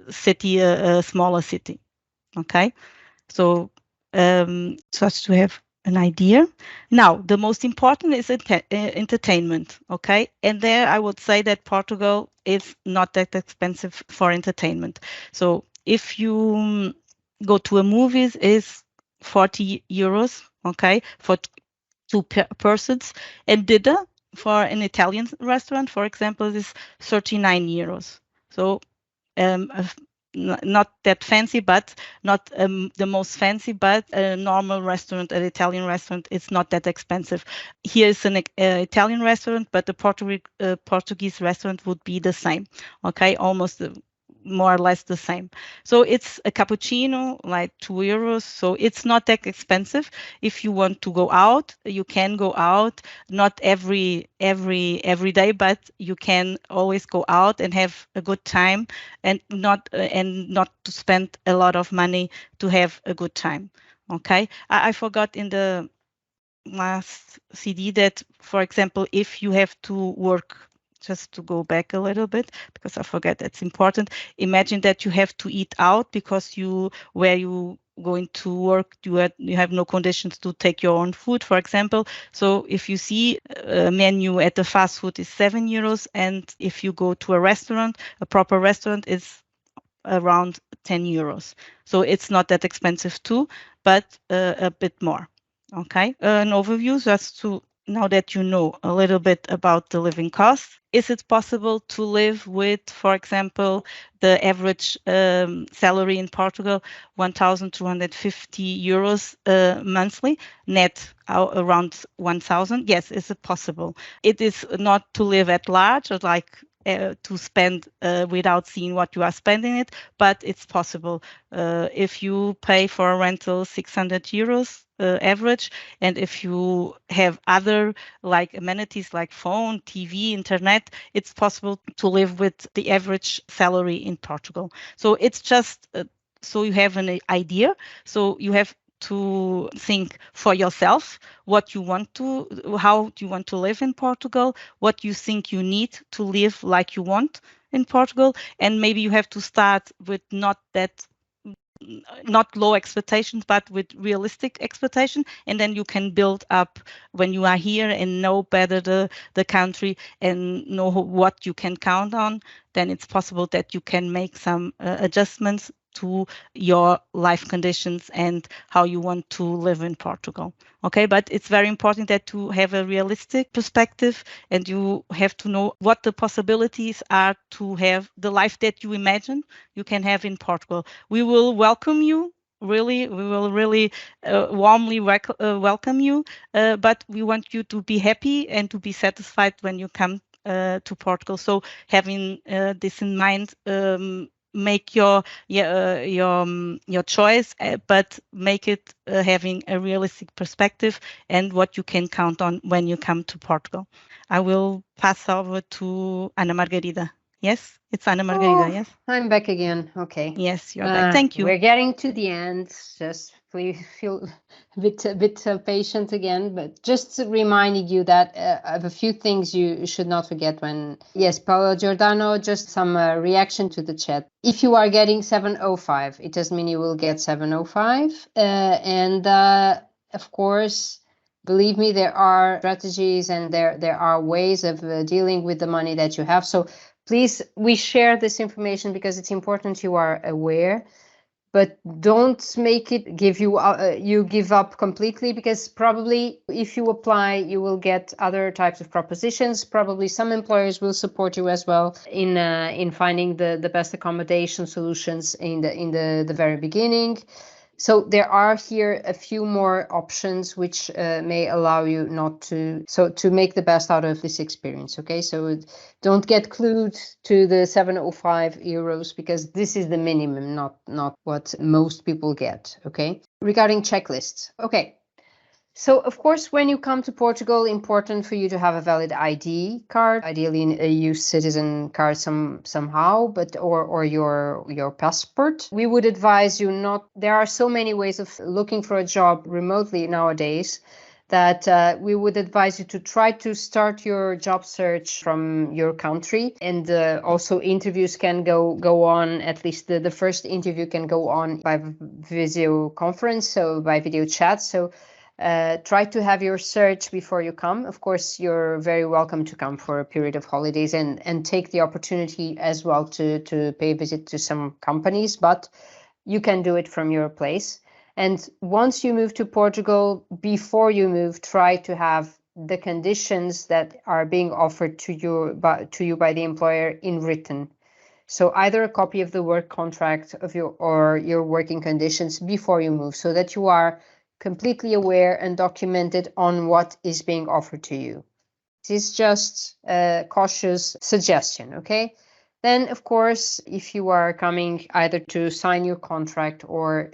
city, a smaller city. Okay, so just to have an idea. Now, the most important is entertainment, okay? And there I would say that Portugal is not that expensive for entertainment. So if you go to a movies, is €40, okay, for two persons. And dinner for an Italian restaurant, for example, is €39. So not that fancy, but not the most fancy, but a normal restaurant, an Italian restaurant, it's not that expensive. Here is an Italian restaurant, but the Portuguese restaurant would be the same, okay, almost more or less the same. So it's a cappuccino, like €2. So it's not that expensive. If you want to go out, you can go out, not every day, but you can always go out and have a good time and not to spend a lot of money to have a good time. Okay, I forgot in the last CD that, for example, if you have to work, just to go back a little bit, because I forget that's important. Imagine that you have to eat out because where you going to work, you have no conditions to take your own food, for example. So if you see a menu at the fast food is €7, and if you go to a restaurant, a proper restaurant, is around €10. So it's not that expensive too, but a bit more. Okay, an overview just to now that you know a little bit about the living costs. Is it possible to live with, for example, the average salary in Portugal, €1,250 monthly, net around 1,000? Yes, is it possible? It is not to live at large, or like to spend without seeing what you are spending it, but it's possible. If you pay for a rental 600 euros average, and if you have other like amenities like phone, TV, internet, it's possible to live with the average salary in Portugal. So it's just so you have an idea. So you have to think for yourself what you want to, how do you want to live in Portugal, what you think you need to live like you want in Portugal, and maybe you have to start with not low expectations, but with realistic expectation, and then you can build up when you are here and know better the country and know what you can count on. Then it's possible that you can make some adjustments to your life conditions and how you want to live in Portugal. Okay, but it's very important that you have a realistic perspective and you have to know what the possibilities are to have the life that you imagine you can have in Portugal. We will welcome you. Really, we will really warmly welcome you, but we want you to be happy and to be satisfied when you come to Portugal. So having this in mind, make your choice, but make it having a realistic perspective and what you can count on when you come to Portugal. I will pass over to Ana Margarida. Yes, it's Ana Margarida. Yes, I'm back again. Okay. Yes, you're back. Thank you. We're getting to the end. Just please feel a bit patient again, but just reminding you that of a few things you should not forget when. Yes, Paolo Giordano, just some reaction to the chat. If you are getting 705, it doesn't mean you will get 705, and of course. Believe me, there are strategies and there are ways of dealing with the money that you have. So please, we share this information because it's important you are aware, but don't make it give you you give up completely, because probably if you apply, you will get other types of propositions. Probably some employers will support you as well in finding the best accommodation solutions in the very beginning. So there are here a few more options which may allow you to make the best out of this experience. Okay, so don't get clued to the 705 euros because this is the minimum, not what most people get. Okay, regarding checklists. Okay. So, of course, when you come to Portugal, important for you to have a valid ID card, ideally an EU citizen card somehow, but or your passport. We would advise you not. There are so many ways of looking for a job remotely nowadays that we would advise you to try to start your job search from your country, and also interviews can go on. At least the first interview can go on by video conference, so by video chat. So. Try to have your search before you come. Of course, you're very welcome to come for a period of holidays and take the opportunity as well to pay a visit to some companies, but you can do it from your place. And once you move to Portugal, before you move, try to have the conditions that are being offered to you by the employer in written. So either a copy of the work contract of your working conditions before you move, so that you are completely aware and documented on what is being offered to you. This is just a cautious suggestion, okay? Then, of course, if you are coming either to sign your contract or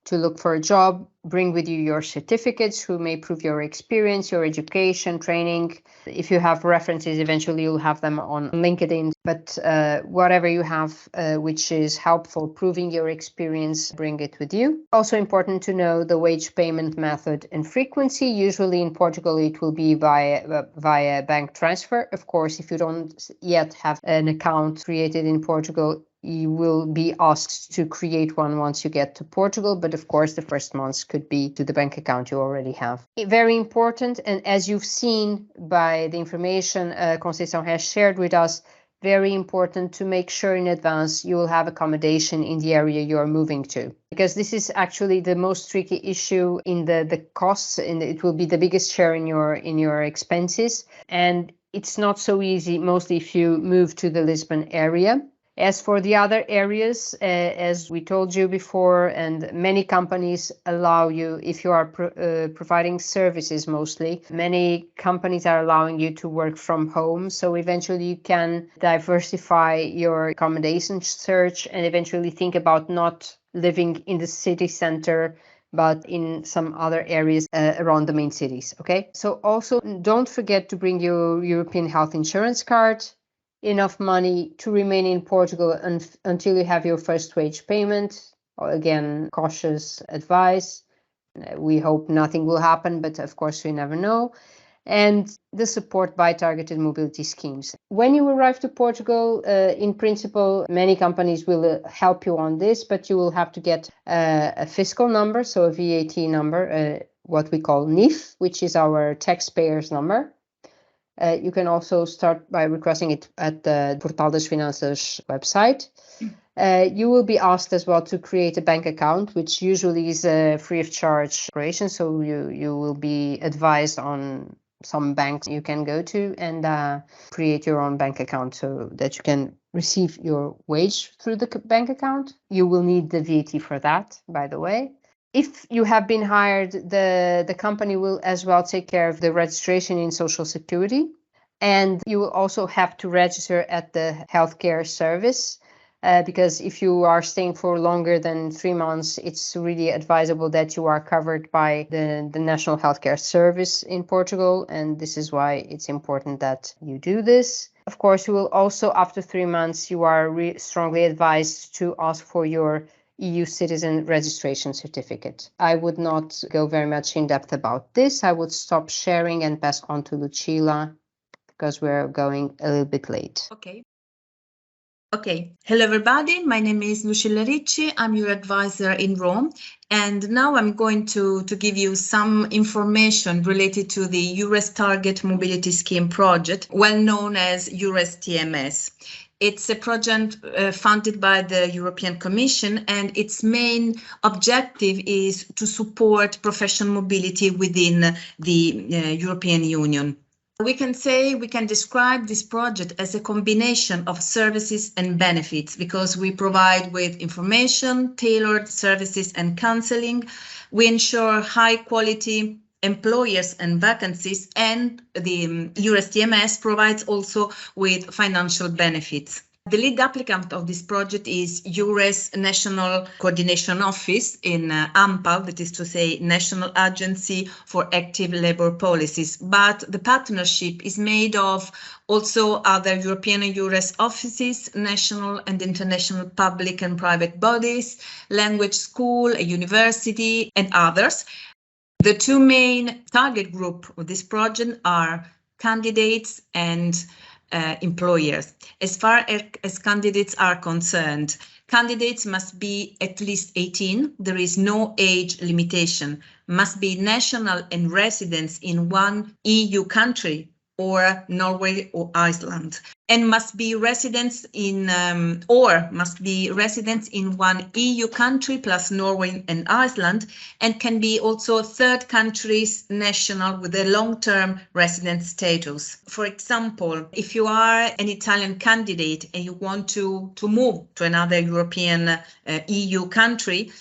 to look for a job, bring with you your certificates who may prove your experience, your education, training. If you have references, eventually you'll have them on LinkedIn. But whatever you have which is helpful, proving your experience, bring it with you. Also important to know the wage payment method and frequency. Usually in Portugal, it will be via bank transfer. Of course, if you don't yet have an account created in Portugal, you will be asked to create one once you get to Portugal. But of course, the first months could be to the bank account you already have. Very important. And as you've seen by the information Conceição has shared with us, very important to make sure in advance you will have accommodation in the area you're moving to. Because this is actually the most tricky issue in the costs, and it will be the biggest share in your expenses. And it's not so easy, mostly if you move to the Lisbon area. As for the other areas, as we told you before, and many companies allow you, if you are providing services mostly, many companies are allowing you to work from home. So eventually you can diversify your accommodation search and eventually think about not living in the city center, but in some other areas around the main cities. Okay, so also don't forget to bring your European health insurance card, enough money to remain in Portugal until you have your first wage payment. Again, cautious advice. We hope nothing will happen, but of course we never know. And the support by targeted mobility schemes. When you arrive to Portugal, in principle, many companies will help you on this, but you will have to get a fiscal number, so a VAT number, what we call NIF, which is our taxpayer's number. You can also start by requesting it at the Portal das Finanças website. You will be asked as well to create a bank account, which usually is a free of charge operation. So you will be advised on some banks you can go to and create your own bank account so that you can receive your wage through the bank account. You will need the VAT for that, by the way. If you have been hired, the company will as well take care of the registration in Social Security. And you will also have to register at the healthcare service because if you are staying for longer than 3 months, it's really advisable that you are covered by the National Healthcare Service in Portugal. And this is why it's important that you do this. Of course, you will also, after 3 months, you are strongly advised to ask for your EU citizen registration certificate. I would not go very much in depth about this. I would stop sharing and pass on to Lucilla because we're going a little bit late. Okay. Hello, everybody. My name is Lucilla Ricci. I'm your advisor in Rome. And now I'm going to give you some information related to the EURES Target Mobility Scheme project, well known as EURES TMS. It's a project funded by the European Commission, and its main objective is to support professional mobility within the European Union. We can describe this project as a combination of services and benefits because we provide with information, tailored services and counseling. We ensure high quality employers and vacancies, and the EURES TMS provides also with financial benefits. The lead applicant of this project is EURES National Coordination Office in ANPAL, that is to say National Agency for Active Labour Policies, but the partnership is made of also other European EURES offices, national and international public and private bodies, language school, a university, and others. The two main target group of this project are candidates and employers. As far as candidates are concerned, candidates must be at least 18. There is no age limitation. Must be national and residents in one EU country or Norway or Iceland, and must be residents in one EU country plus Norway and Iceland, and can be also third countries national with a long-term resident status. For example, if you are an Italian candidate and you want to move to another European EU country,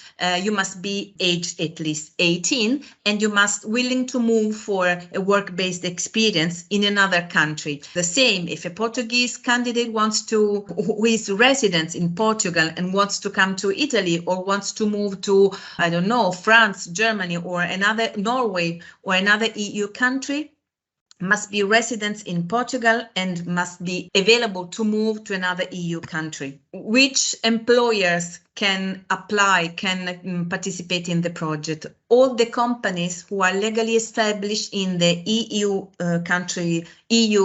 you must be aged at least 18, and you must willing to move for a work-based experience in another country. The same if a Portuguese candidate who is resident in Portugal and wants to come to Italy or wants to move to, I don't know, France, Germany, or another Norway or another EU country, must be residents in Portugal and must be available to move to another EU country. Which employers can apply, can participate in the project? All the companies who are legally established in the EU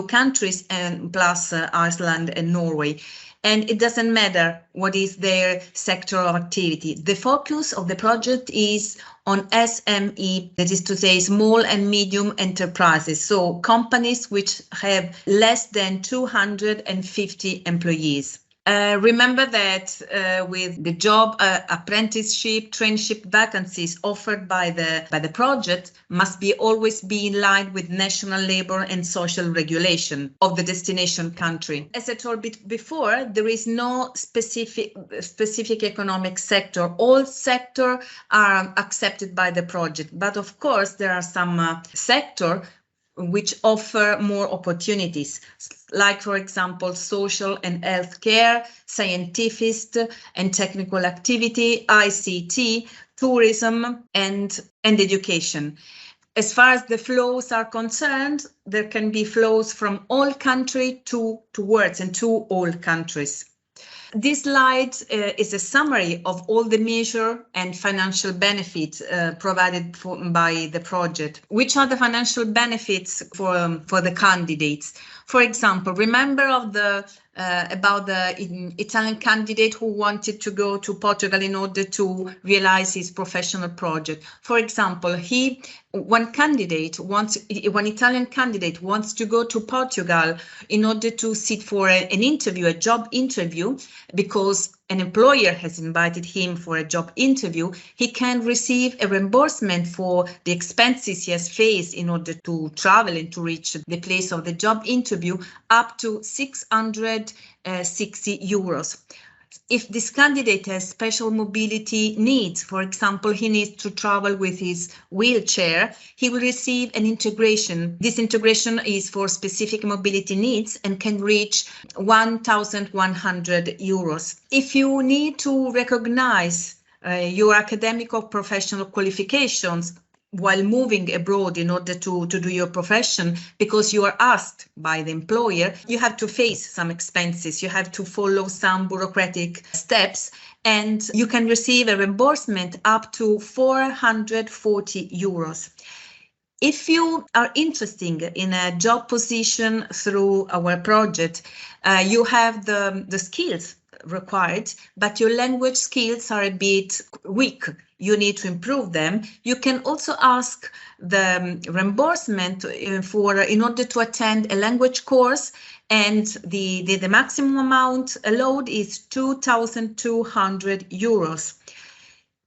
countries and plus Iceland and Norway. And it doesn't matter what is their sector of activity. The focus of the project is on SME, that is to say small and medium enterprises, so companies which have less than 250 employees. Remember that with the job apprenticeship, traineeship vacancies offered by the project must always be in line with national labor and social regulation of the destination country. As I told before, there is no specific economic sector. All sectors are accepted by the project, but of course there are some sectors which offer more opportunities, like, for example, social and healthcare, scientific and technical activity, ICT, tourism, and education. As far as the flows are concerned, there can be flows from all countries towards and to all countries. This slide is a summary of all the measure and financial benefits provided by the project. Which are the financial benefits for the candidates? For example, remember about the Italian candidate who wanted to go to Portugal in order to realize his professional project. For example, one Italian candidate wants to go to Portugal in order to sit for an interview, a job interview, because an employer has invited him for a job interview, he can receive a reimbursement for the expenses he has faced in order to travel and to reach the place of the job interview, up to 660 euros. If this candidate has special mobility needs, for example, he needs to travel with his wheelchair, he will receive an integration. This integration is for specific mobility needs and can reach 1,100 euros. If you need to recognize your academic or professional qualifications while moving abroad in order to do your profession, because you are asked by the employer, you have to face some expenses, you have to follow some bureaucratic steps, and you can receive a reimbursement up to 440 euros. If you are interested in a job position through our project, you have the skills required, but your language skills are a bit weak. You need to improve them. You can also ask the reimbursement in order to attend a language course, and the maximum amount allowed is 2,200 euros.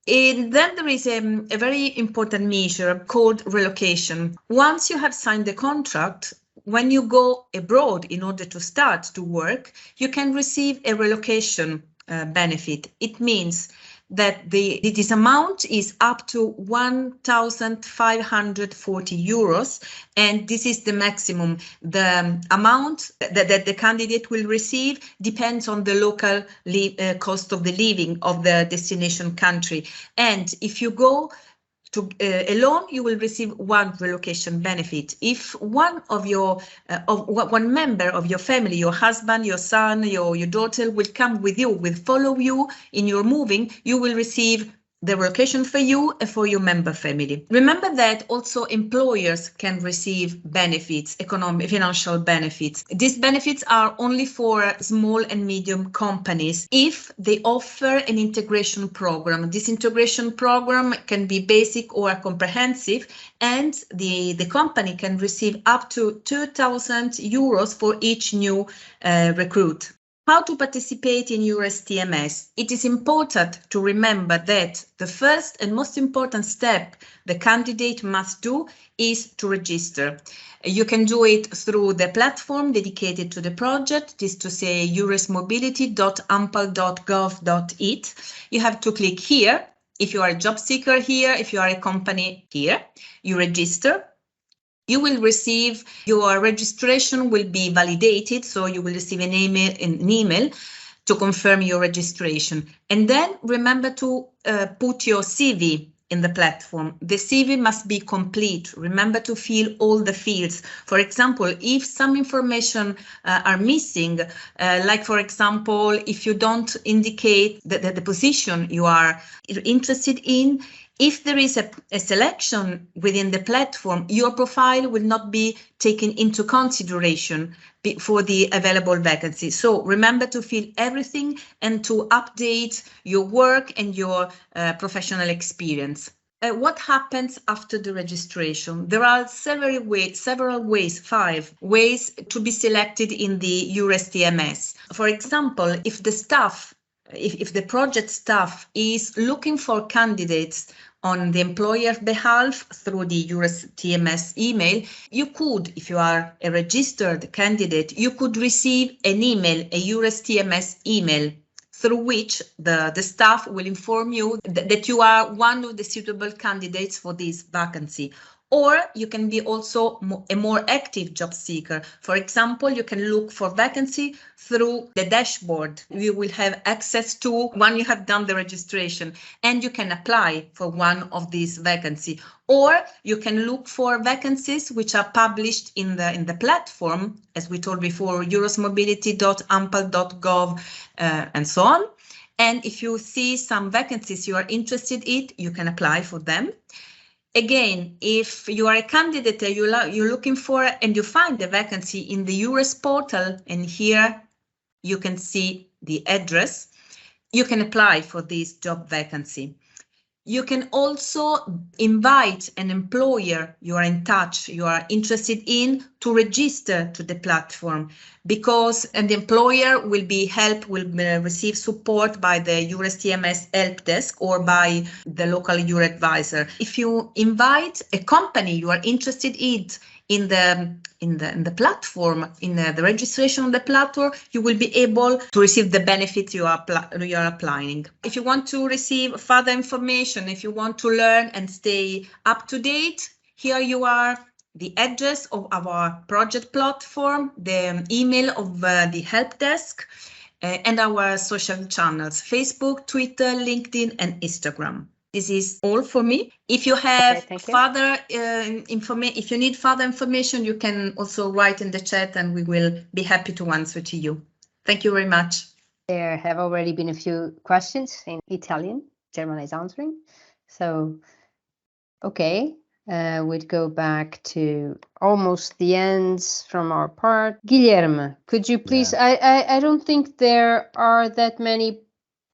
And then there is a very important measure called relocation. Once you have signed the contract, when you go abroad in order to start to work, you can receive a relocation benefit. It means that this amount is up to 1,540 euros, and this is the maximum. The amount that the candidate will receive depends on the local cost of the living of the destination country. And if you go alone, you will receive one relocation benefit. If one member of your family, your husband, your son, your daughter will come with you, will follow you in your moving, you will receive the relocation for you and for your member family. Remember that also employers can receive benefits, financial benefits. These benefits are only for small and medium companies if they offer an integration program. This integration program can be basic or comprehensive, and the company can receive up to 2,000 euros for each new recruit. How to participate in EURES TMS? It is important to remember that the first and most important step the candidate must do is to register. You can do it through the platform dedicated to the project, this is to say euresmobility.anpal.gov.it. You have to click here. If you are a job seeker here, if you are a company here, you register. You will receive, your registration will be validated, so you will receive an email to confirm your registration. And then remember to put your CV in the platform. The CV must be complete. Remember to fill all the fields. For example, if some information are missing, like for example, if you don't indicate the position you are interested in, if there is a selection within the platform, your profile will not be taken into consideration for the available vacancy. So remember to fill everything and to update your work and your professional experience. What happens after the registration? There are several ways, 5 ways to be selected in the EURES TMS. For example, if the staff, if the project staff is looking for candidates on the employer's behalf through the EURES TMS email, you could, if you are a registered candidate, you could receive an email, a EURES TMS email, through which the staff will inform you that you are one of the suitable candidates for this vacancy. Or you can be also a more active job seeker. For example, you can look for vacancy through the dashboard. You will have access to when you have done the registration, and you can apply for one of these vacancies. Or you can look for vacancies which are published in the platform, as we told before, eurosmobility.anpal.gov and so on. And if you see some vacancies you are interested in, you can apply for them. Again, if you are a candidate that you're looking for and you find the vacancy in the EURES portal, and here you can see the address, you can apply for this job vacancy. You can also invite an employer you are in touch, you are interested in, to register to the platform, because the employer will receive support by the EURES TMS help desk or by the local EURES advisor. If you invite a company you are interested in the platform, in the registration on the platform, you will be able to receive the benefits you are applying. If you want to receive further information, if you want to learn and stay up to date, here you are the address of our project platform, the email of the help desk, and our social channels, Facebook, Twitter, LinkedIn, and Instagram. This is all for me. If you have further information, if you need further information, you can also write in the chat and we will be happy to answer to you. Thank you very much. There have already been a few questions in Italian. Germana is answering. So, okay, we'd go back to almost the ends from our part. Guilherme, could you please, I don't think there are that many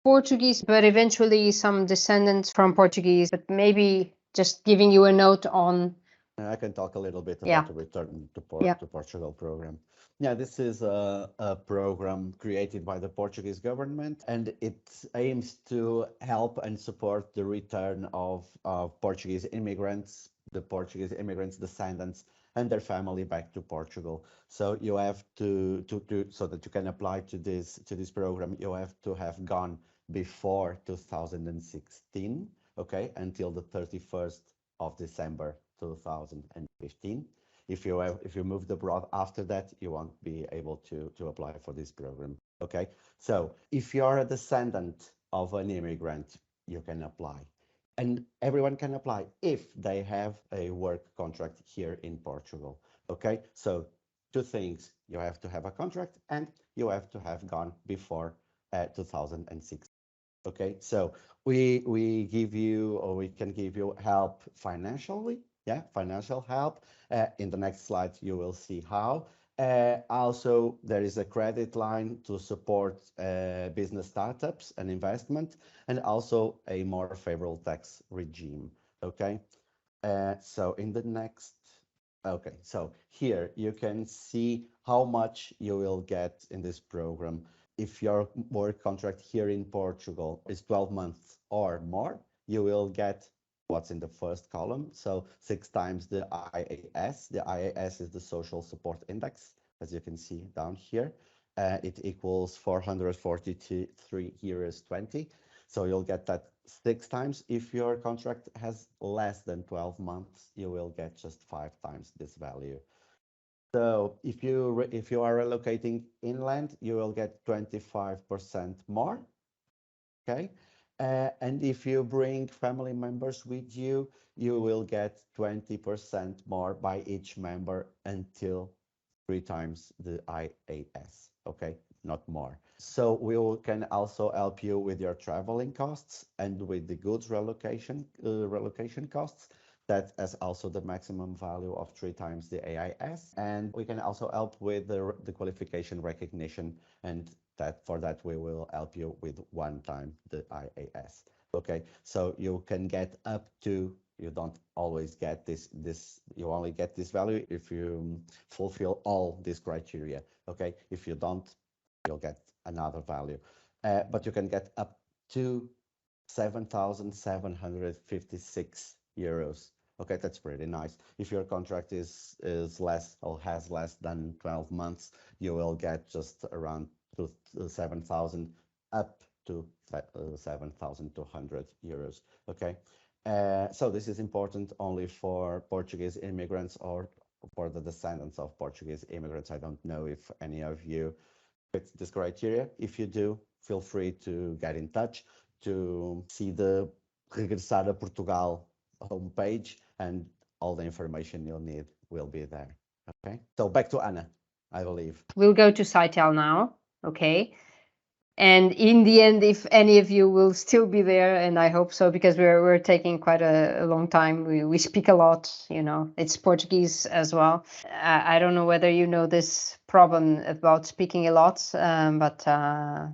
Portuguese, but eventually some descendants from Portuguese, but maybe just giving you a note on. I can talk a little bit about the Return to Portugal program. Yeah, this is a program created by the Portuguese government, and it aims to help and support the return of Portuguese immigrants, the Portuguese immigrants' descendants, and their family back to Portugal. So you have to so that you can apply to this program, you have to have gone before 2016, okay, until the 31st of December 2015. If you moved abroad after that, you won't be able to apply for this program. Okay, so if you're a descendant of an immigrant, you can apply. And everyone can apply if they have a work contract here in Portugal. Okay, so two things: you have to have a contract and you have to have gone before 2006. Okay, so we give you, or we can give you help financially. Yeah, financial help. In the next slide, you will see how. Also, there is a credit line to support business startups and investment, and also a more favorable tax regime. Okay, so in the next, okay, so here you can see how much you will get in this program. If your work contract here in Portugal is 12 months or more, you will get what's in the first column. So 6 times the IAS. The IAS is the Social Support Index, as you can see down here. It equals 443 euros 20. So you'll get that 6 times. If your contract has less than 12 months, you will get just 5 times this value. So if you are relocating inland, you will get 25% more. Okay. And if you bring family members with you, you will get 20% more by each member until 3 times the IAS. Okay, not more. So we can also help you with your traveling costs and with the goods relocation costs. That is also the maximum value of 3 times the AIS. And we can also help with the qualification recognition, and for that we will help you with 1 time the IAS. Okay, so you can get up to, you don't always get this, you only get this value if you fulfill all these criteria. Okay, if you don't you'll get another value. But you can get up to 7,756 euros. Okay, that's pretty nice. If your contract is less or has less than 12 months, you will get just around 7,000 up to 7,200 euros. Okay, so this is important only for Portuguese immigrants or for the descendants of Portuguese immigrants. I don't know if any of you fit this criteria. If you do, feel free to get in touch to see the Regressar a Portugal homepage, and all the information you'll need will be there. Okay, so back to Anna, I believe. We'll go to SITEL now. Okay. And in the end, if any of you will still be there, and I hope so, because we're taking quite a long time. We speak a lot, you know, it's Portuguese as well. I don't know whether you know this problem about speaking a lot, but yeah,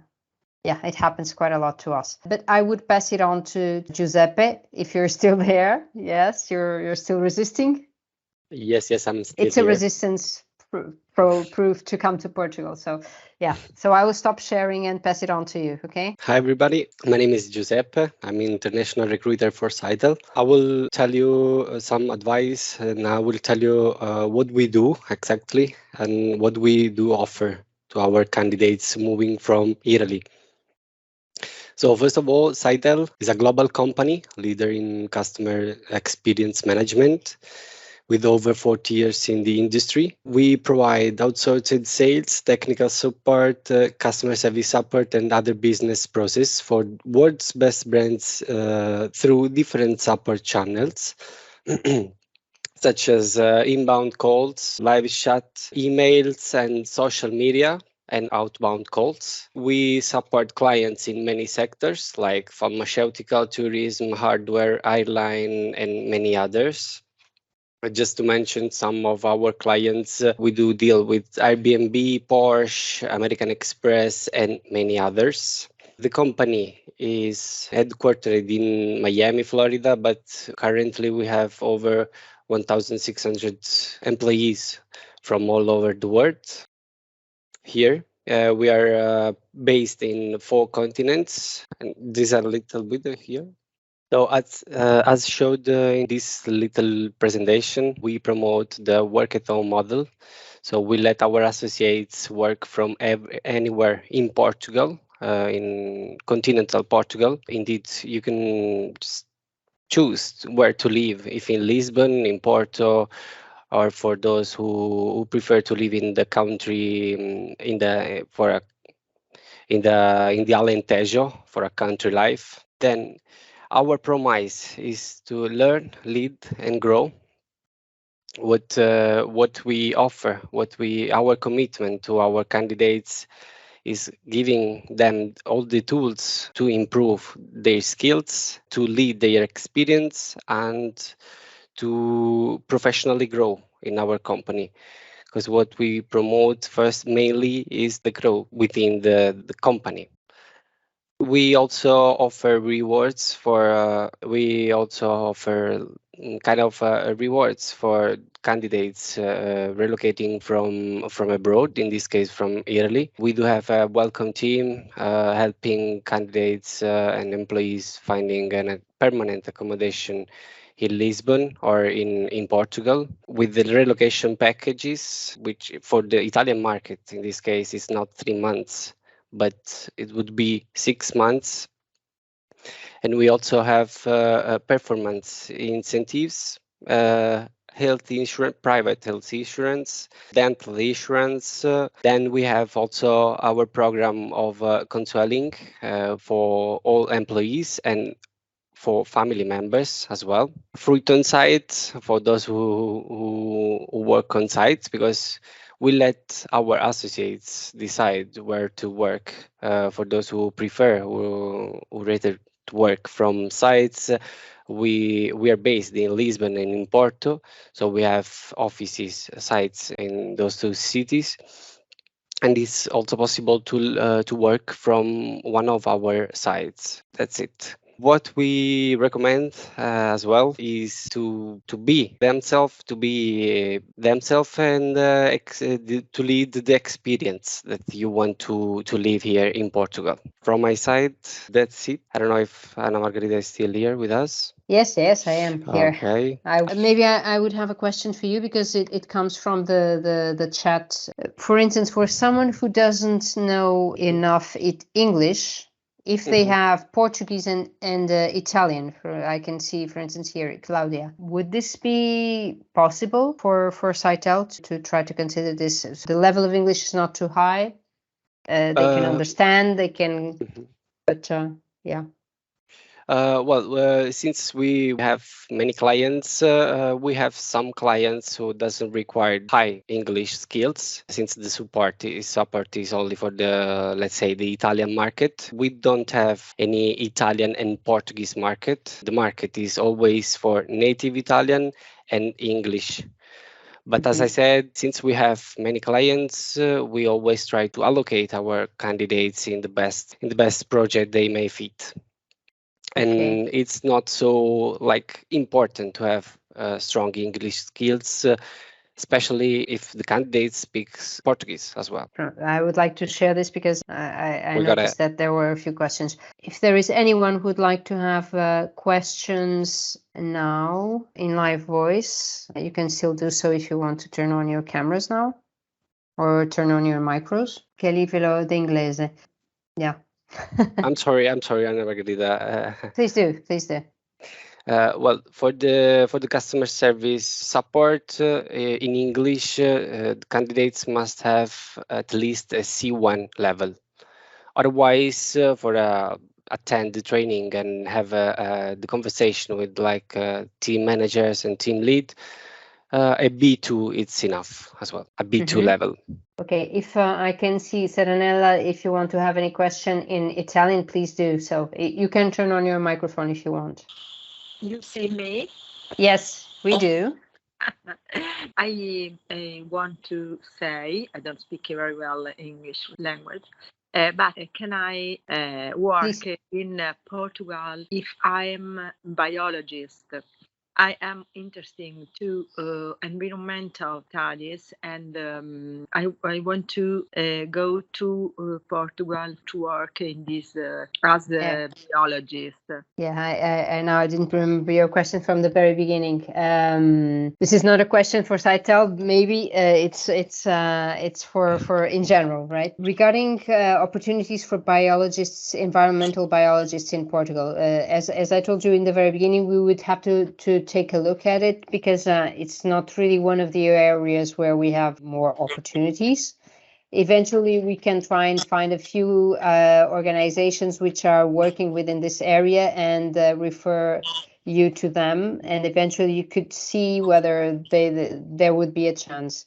it happens quite a lot to us. But I would pass it on to Giuseppe, if you're still there. Yes, you're still resisting? Yes, I'm still It's here. a resistance proof to come to Portugal. So yeah, so I will stop sharing and pass it on to you, okay? Hi everybody, my name is Giuseppe. I'm an international recruiter for SITEL. I will tell you some advice, and I will tell you what we do exactly and what we do offer to our candidates moving from Italy. So first of all, SITEL is a global company, leader in customer experience management, with over 40 years in the industry. We provide outsourced sales, technical support, customer service support, and other business process for world's best brands through different support channels, such as inbound calls, live chat, emails, and social media, and outbound calls. We support clients in many sectors like pharmaceutical, tourism, hardware, airline, and many others. Just to mention some of our clients, we do deal with Airbnb, Porsche, American Express, and many others. The company is headquartered in Miami, Florida, but currently we have over 1,600 employees from all over the world. Here, we are based in 4 continents, and these are a little bit here. So as showed in this little presentation, we promote the work at home model. So we let our associates work from anywhere in Portugal, in continental Portugal. Indeed, you can just choose where to live, if in Lisbon, in Porto, or for those who prefer to live in the country, in the Alentejo for a country life. Then our promise is to learn, lead, and grow. What we offer, our commitment to our candidates is giving them all the tools to improve their skills, to lead their experience, and to professionally grow in our company. Because what we promote first mainly is the growth within the company. We also offer rewards for rewards for candidates relocating from abroad, in this case from Italy. We do have a welcome team helping candidates and employees finding a permanent accommodation in Lisbon or in Portugal, with the relocation packages, which for the Italian market in this case is not 3 months, but it would be 6 months. And we also have performance incentives, health insurance, private health insurance, dental insurance. Then we have also our program of counseling for all employees and for family members as well. Fruit on site for those who work on site, because we let our associates decide where to work. For those who prefer, who rather to work from sites, we are based in Lisbon and in Porto, so we have offices, sites in those 2 cities. And it's also possible to work from one of our sites. That's it. What we recommend as well is to be themselves, and to lead the experience that you want to live here in Portugal. From my side, that's it. I don't know if Ana Margarida is still here with us. Yes, I am here. Okay. Maybe I would have a question for you because it comes from the chat. For instance, for someone who doesn't know enough English, if they have Portuguese and Italian, I can see, for instance, here, Claudia, would this be possible for SITEL to try to consider this? The level of English is not too high. They can understand, they can, but yeah. Since we have many clients, we have some clients who doesn't require high English skills. Since the support is only for the, let's say, the Italian market. We don't have any Italian and Portuguese market. The market is always for native Italian and English. But as I said, since we have many clients, we always try to allocate our candidates in the best project they may fit. And it's not so important to have strong English skills, especially if the candidate speaks Portuguese as well. I would like to share this because I noticed that there were a few questions. If there is anyone who would like to have questions now in live voice, you can still do so if you want to turn on your cameras now or turn on your micros. Che livello di inglese? Yeah. I'm sorry, Ana Margarida. Please do. For the customer service support in English, the candidates must have at least a C1 level. Otherwise, attend the training and have the conversation with team managers and team lead, a B2 it's enough as well, a B2 level. Okay, if I can see Serenella, if you want to have any question in Italian, please do so. You can turn on your microphone if you want. You see me? Yes, we do. I want to say, I don't speak very well English language, but can I work in Portugal if I'm a biologist? I am interested to environmental studies, and I want to go to Portugal to work in this as a biologist. Yeah, I know I didn't remember your question from the very beginning. This is not a question for SITEL. Maybe it's for in general, right? Regarding opportunities for biologists, environmental biologists in Portugal, as I told you in the very beginning, we would have to take a look at it because it's not really one of the areas where we have more opportunities. Eventually, we can try and find a few organizations which are working within this area and refer you to them. And eventually, you could see whether there would be a chance.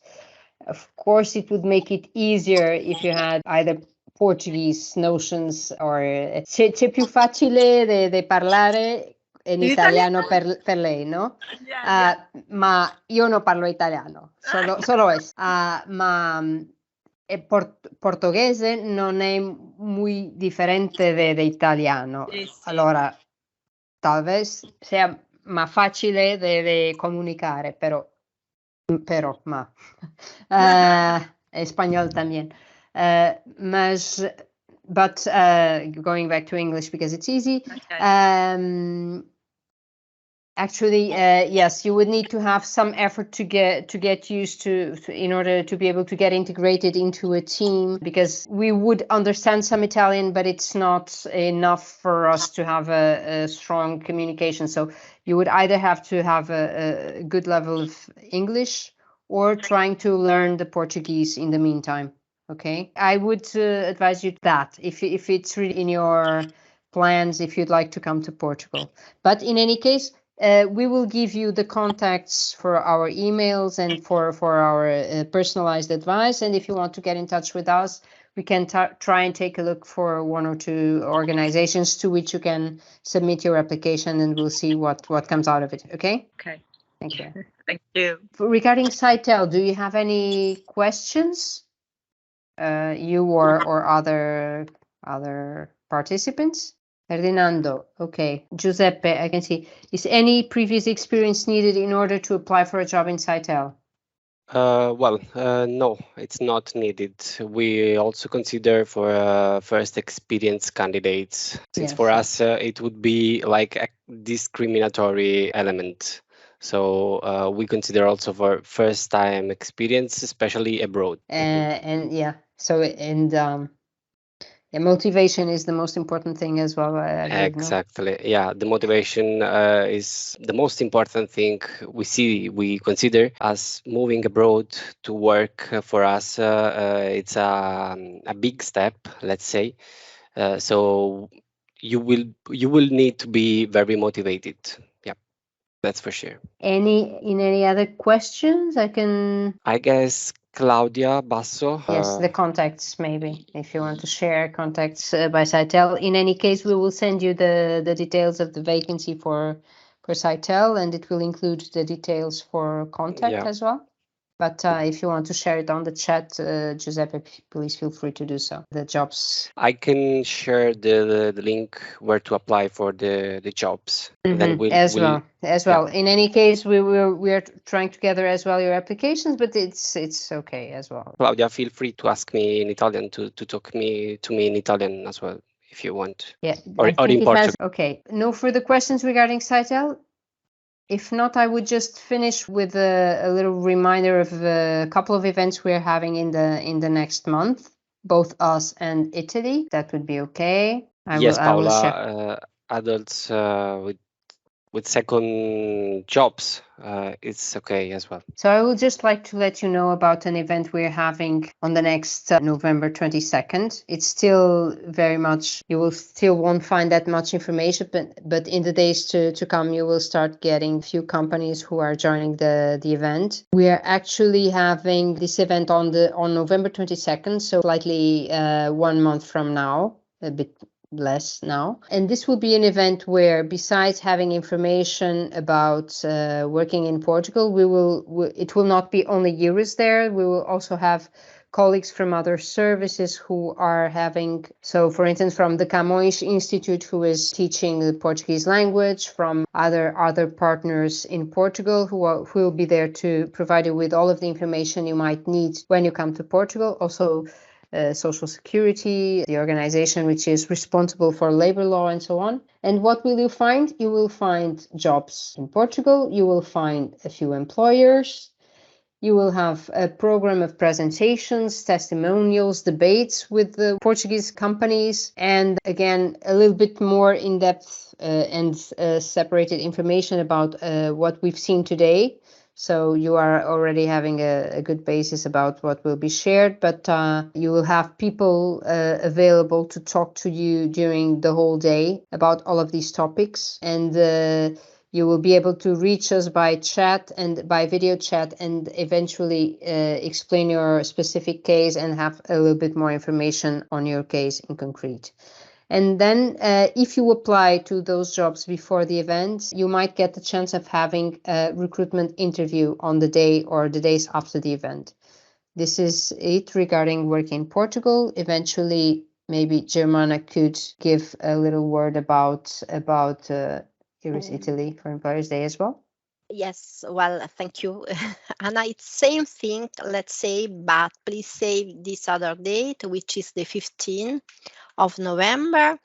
Of course, it would make it easier if you had either Portuguese notions or c'è più facile de parlare in italiano per lei, no? Ma io non parlo italiano, solo eso. Ma portoghese non è muy differente de italiano. Allora, tal vez sea más facile de comunicare, pero ma español también. But going back to English because it's easy. Actually, yes, you would need to have some effort to get used to in order to be able to get integrated into a team, because we would understand some Italian, but it's not enough for us to have a strong communication. So you would either have to have a good level of English or trying to learn the Portuguese in the meantime. Okay, I would advise you that if it's really in your plans, if you'd like to come to Portugal. But in any case, we will give you the contacts for our emails and for our personalized advice. And if you want to get in touch with us, we can try and take a look for one or two organizations to which you can submit your application, and we'll see what comes out of it. Okay? Okay. Thank you. Thank you. Regarding SITEL, do you have any questions? You or other participants? Ferdinando, okay. Giuseppe, I can see. Is any previous experience needed in order to apply for a job in SITEL? No, it's not needed. We also consider for first experienced candidates, since for us it would be like a discriminatory element. So we consider also for first time experience, especially abroad. And motivation is the most important thing as well, I believe. Exactly. No? Yeah, the motivation is the most important thing we consider as moving abroad to work. For us, it's a big step, let's say. So you will need to be very motivated. Yeah, that's for sure. Any other questions? I guess Claudia Basso. Yes, the contacts, maybe, if you want to share contacts by SITEL. In any case, we will send you the details of the vacancy for SITEL, and it will include the details for contact as well. But if you want to share it on the chat, Giuseppe, please feel free to do so. The jobs. I can share the link where to apply for the jobs. Then as well. In any case, we are trying to gather as well your applications, but it's okay as well. Claudia, feel free to ask me in Italian to talk to me in Italian as well if you want. Yeah, or in Portuguese. Okay. No further questions regarding SITEL? If not, I would just finish with a little reminder of a couple of events we're having in the next month, both us and Italy. That would be okay. Paula, adults with second jobs, it's okay as well. So I would just like to let you know about an event we're having on the next November 22nd. It's still very much, you will still won't find that much information, but in the days to come, you will start getting a few companies who are joining the event. We are actually having this event on November 22nd, so slightly 1 month from now, a bit less now. And this will be an event where, besides having information about working in Portugal, it will not be only EURES there. We will also have colleagues from other services who are having, so for instance, from the Camões Institute, who is teaching the Portuguese language, from other partners in Portugal who will be there to provide you with all of the information you might need when you come to Portugal. Also, Social Security, the organization which is responsible for labor law and so on. And what will you find? You will find jobs in Portugal. You will find a few employers. You will have a program of presentations, testimonials, debates with the Portuguese companies, and again, a little bit more in-depth and separated information about what we've seen today. So you are already having a good basis about what will be shared, but you will have people available to talk to you during the whole day about all of these topics. And you will be able to reach us by chat and by video chat and eventually explain your specific case and have a little bit more information on your case in concrete. And then if you apply to those jobs before the event, you might get the chance of having a recruitment interview on the day or the days after the event. This is it regarding work in Portugal. Eventually, maybe Germana could give a little word about EURES Italy for Employers Day as well. Yes, well, thank you, Anna. It's same thing, let's say, but please save this other date, which is the 15th of November,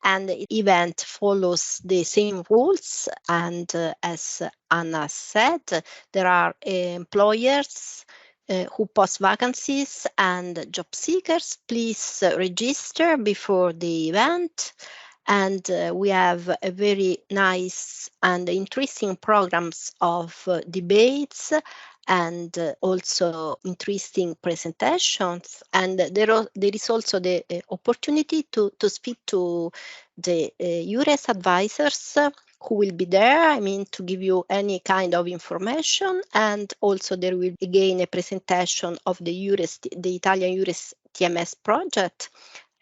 and the event follows the same rules. And as Anna said, there are employers who post vacancies and job seekers. Please register before the event. And we have a very nice and interesting programs of debates and also interesting presentations. And there is also the opportunity to speak to the EURES advisors who will be there, I mean, to give you any kind of information. And also there will be again a presentation of the EURES, the Italian EURES TMS project.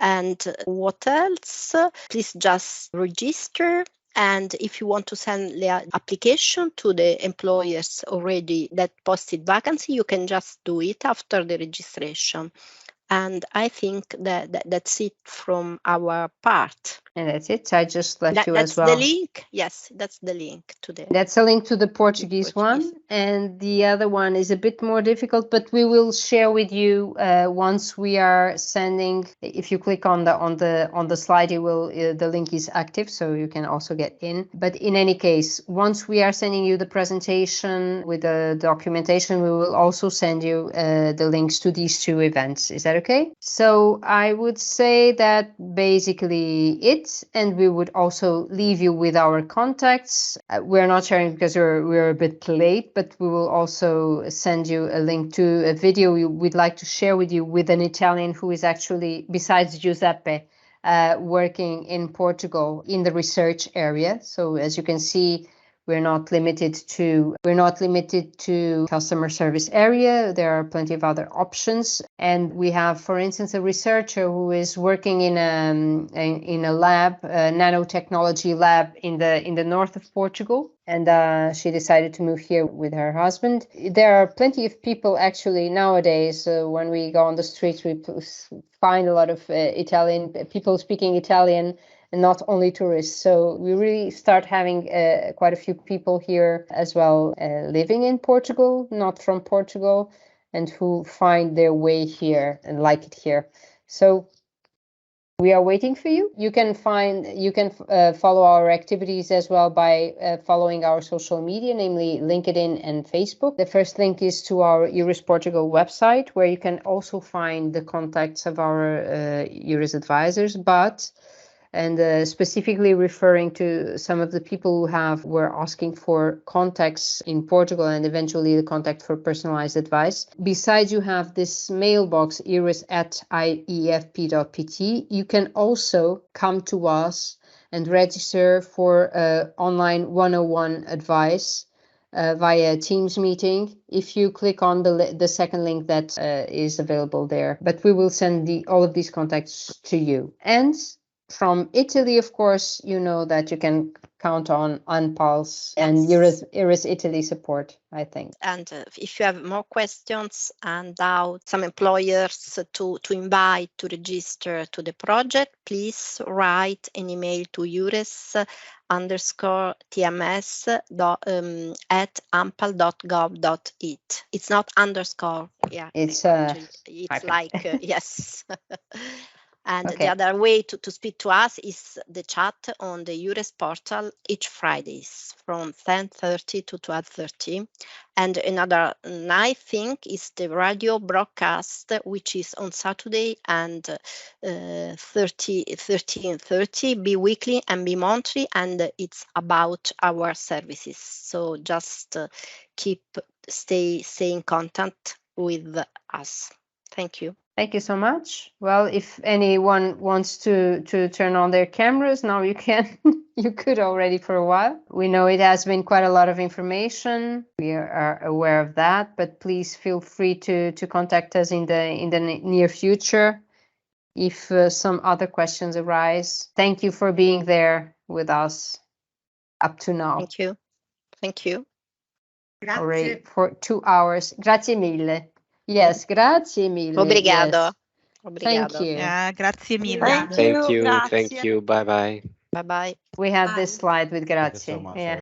And what else? Please just register. And if you want to send the application to the employers already that posted vacancy, you can just do it after the registration. And I think that that's it from our part. And that's it. I just left you as well. That's the link. Yes, that's the link to the. That's a link to the Portuguese one, and the other one is a bit more difficult, but we will share with you once we are sending. If you click on the slide, you will the link is active, so you can also get in. But in any case, once we are sending you the presentation with the documentation, we will also send you the links to these two events. Is that okay? So I would say that basically it, and we would also leave you with our contacts. We're not sharing because we're a bit late, but we will also send you a link to a video we'd like to share with you with an Italian who is actually, besides Giuseppe, working in Portugal in the research area. So as you can see, we're not limited to customer service area. There are plenty of other options, and we have, for instance, a researcher who is working in a lab, a nanotechnology lab in the north of Portugal, and she decided to move here with her husband. There are plenty of people actually nowadays. When we go on the streets, we find a lot of Italian people speaking Italian, and not only tourists. So we really start having quite a few people here as well living in Portugal, not from Portugal, and who find their way here and like it here. So we are waiting for you. You can follow our activities as well by following our social media, namely LinkedIn and Facebook. The first link is to our EURES Portugal website, where you can also find the contacts of our EURES advisors, and specifically referring to some of the people who were asking for contacts in Portugal and eventually the contact for personalized advice. Besides, you have this mailbox, EURES@IEFP.pt. You can also come to us and register for online 101 advice via Teams meeting if you click on the second link that is available there. But we will send all of these contacts to you. And from Italy, of course, you know that you can count on ANPAL's and EURES Italy support, I think. And if you have more questions and doubt some employers to invite to register to the project, please write an email to EURES_TMS @ampal.gov.it. It's not underscore. Yeah, it's like yes. And the other way to speak to us is the chat on the EURES portal each Fridays from 10:30 to 12:30. And another night thing is the radio broadcast, which is on Saturday and 13:30, bi-weekly and bi-monthly, and it's about our services. So just stay in contact with us. Thank you. Thank you so much. Well, if anyone wants to turn on their cameras, now you can. You could already for a while. We know it has been quite a lot of information. We are aware of that, but please feel free to contact us in the near future if some other questions arise. Thank you for being there with us up to now. Thank you. Thank you. Already for 2 hours. Grazie mille. Yes, grazie mille. Obrigado. Yes. Thank you. Yeah, grazie mille. Thank you. Bye bye. Bye bye. We had this slide with grazie. Thank you so much. Yeah.